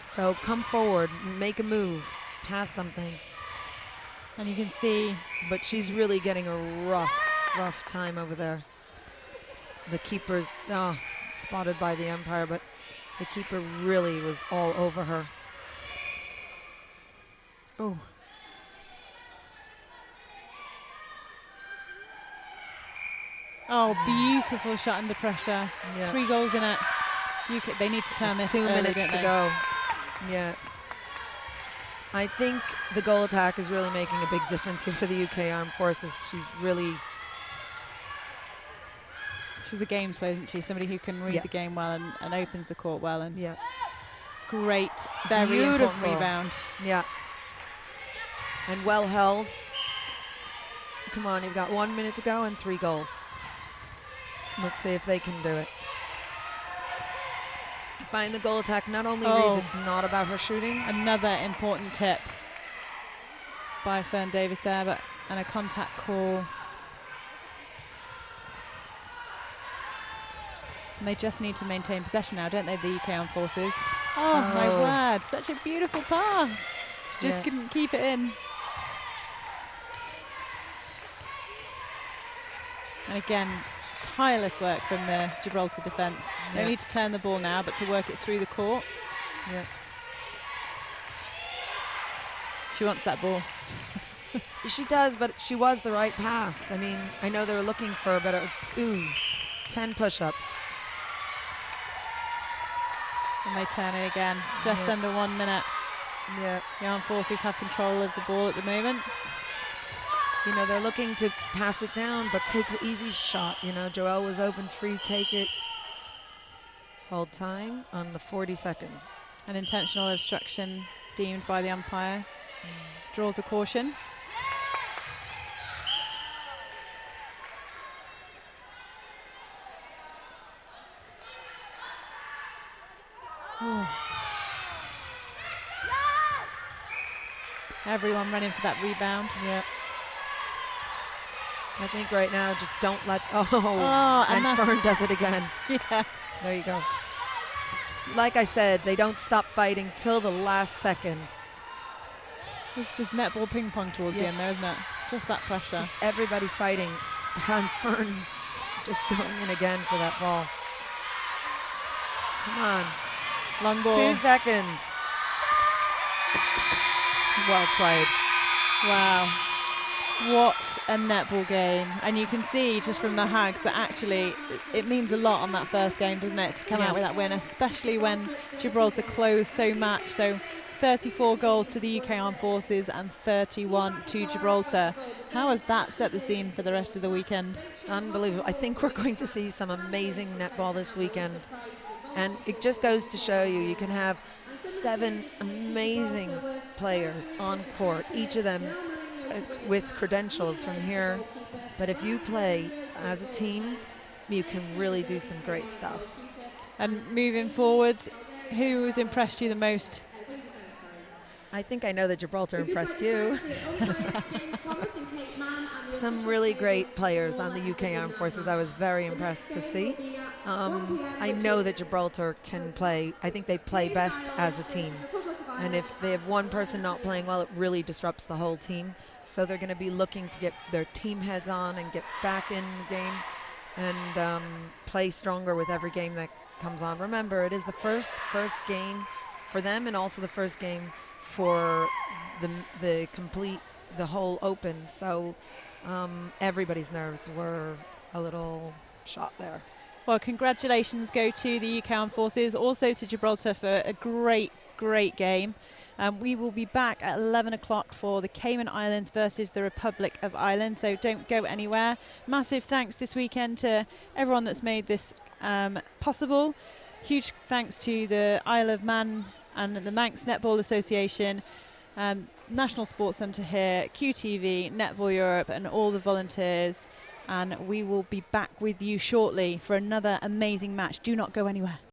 So come forward, make a move, pass something. And you can see. But she's really getting a rough time over there. The keeper's spotted by the umpire, but the keeper really was all over her. Oh. Oh, beautiful shot under pressure. Yeah. 3 goals in it. They need to turn this 2 early, minutes to go. Yeah. I think the goal attack is really making a big difference here for the UK Armed Forces. She's a games player, isn't she? Somebody who can read the game well and opens the court well. And great, very important rebound. Yeah. And well held. Come on, you've got 1 minute to go and 3 goals. Let's see if they can do it. Find the goal attack not only reads it's not about her shooting. Another important tip by Fern Davis there, and a contact call. And they just need to maintain possession now, don't they, the UK Armed Forces? Oh, my word, such a beautiful pass. She just couldn't keep it in. And again, tireless work from the Gibraltar defence. No need to turn the ball now, but to work it through the court. Yeah. She wants that ball. She does, but she was the right pass. I mean, I know they were looking for a better 10 push-ups. And they turn it again, just under 1 minute. Yeah. The Armed Forces have control of the ball at the moment. You know, they're looking to pass it down, but take the easy shot. You know, Joelle was open, free, take it. Hold time on the 40 seconds. An intentional obstruction deemed by the umpire. Draws a caution. Everyone running for that rebound. Yeah. I think right now just don't let, and Fern does it again. Yeah. There you go. Like I said, they don't stop fighting till the last second. It's just netball ping pong towards the end there, isn't it? Just that pressure. Just everybody fighting, and Fern just going in again for that ball. Come on. Long ball. 2 seconds. Well played. Wow. What a netball game. And you can see just from the Hags that actually it means a lot on that first game, doesn't it, to come out with that win, especially when Gibraltar closed so much. So 34 goals to the UK Armed Forces and 31 to Gibraltar. How has that set the scene for the rest of the weekend? Unbelievable. I think we're going to see some amazing netball this weekend. And it just goes to show you can have 7 amazing players on court, each of them with credentials from here. But if you play as a team, you can really do some great stuff. And moving forwards, who has impressed you the most? I think I know that Gibraltar impressed you. Some really great players on the UK Armed Forces I was very impressed to see. I know that Gibraltar can play. I think they play best as a team. And if they have one person not playing well, it really disrupts the whole team. So they're going to be looking to get their team heads on and get back in the game and play stronger with every game that comes on. Remember, it is the first game for them and also the first game for the whole Open. So everybody's nerves were a little shot there. Well, congratulations go to the UK Armed Forces, also to Gibraltar for a great game. We will be back at 11 o'clock for the Cayman Islands versus the Republic of Ireland, so don't go anywhere. Massive thanks this weekend to everyone that's made this possible. Huge thanks to the Isle of Man and the Manx Netball Association. National Sports Centre here, QTV, Netball Europe and all the volunteers. And we will be back with you shortly for another amazing match. Do not go anywhere.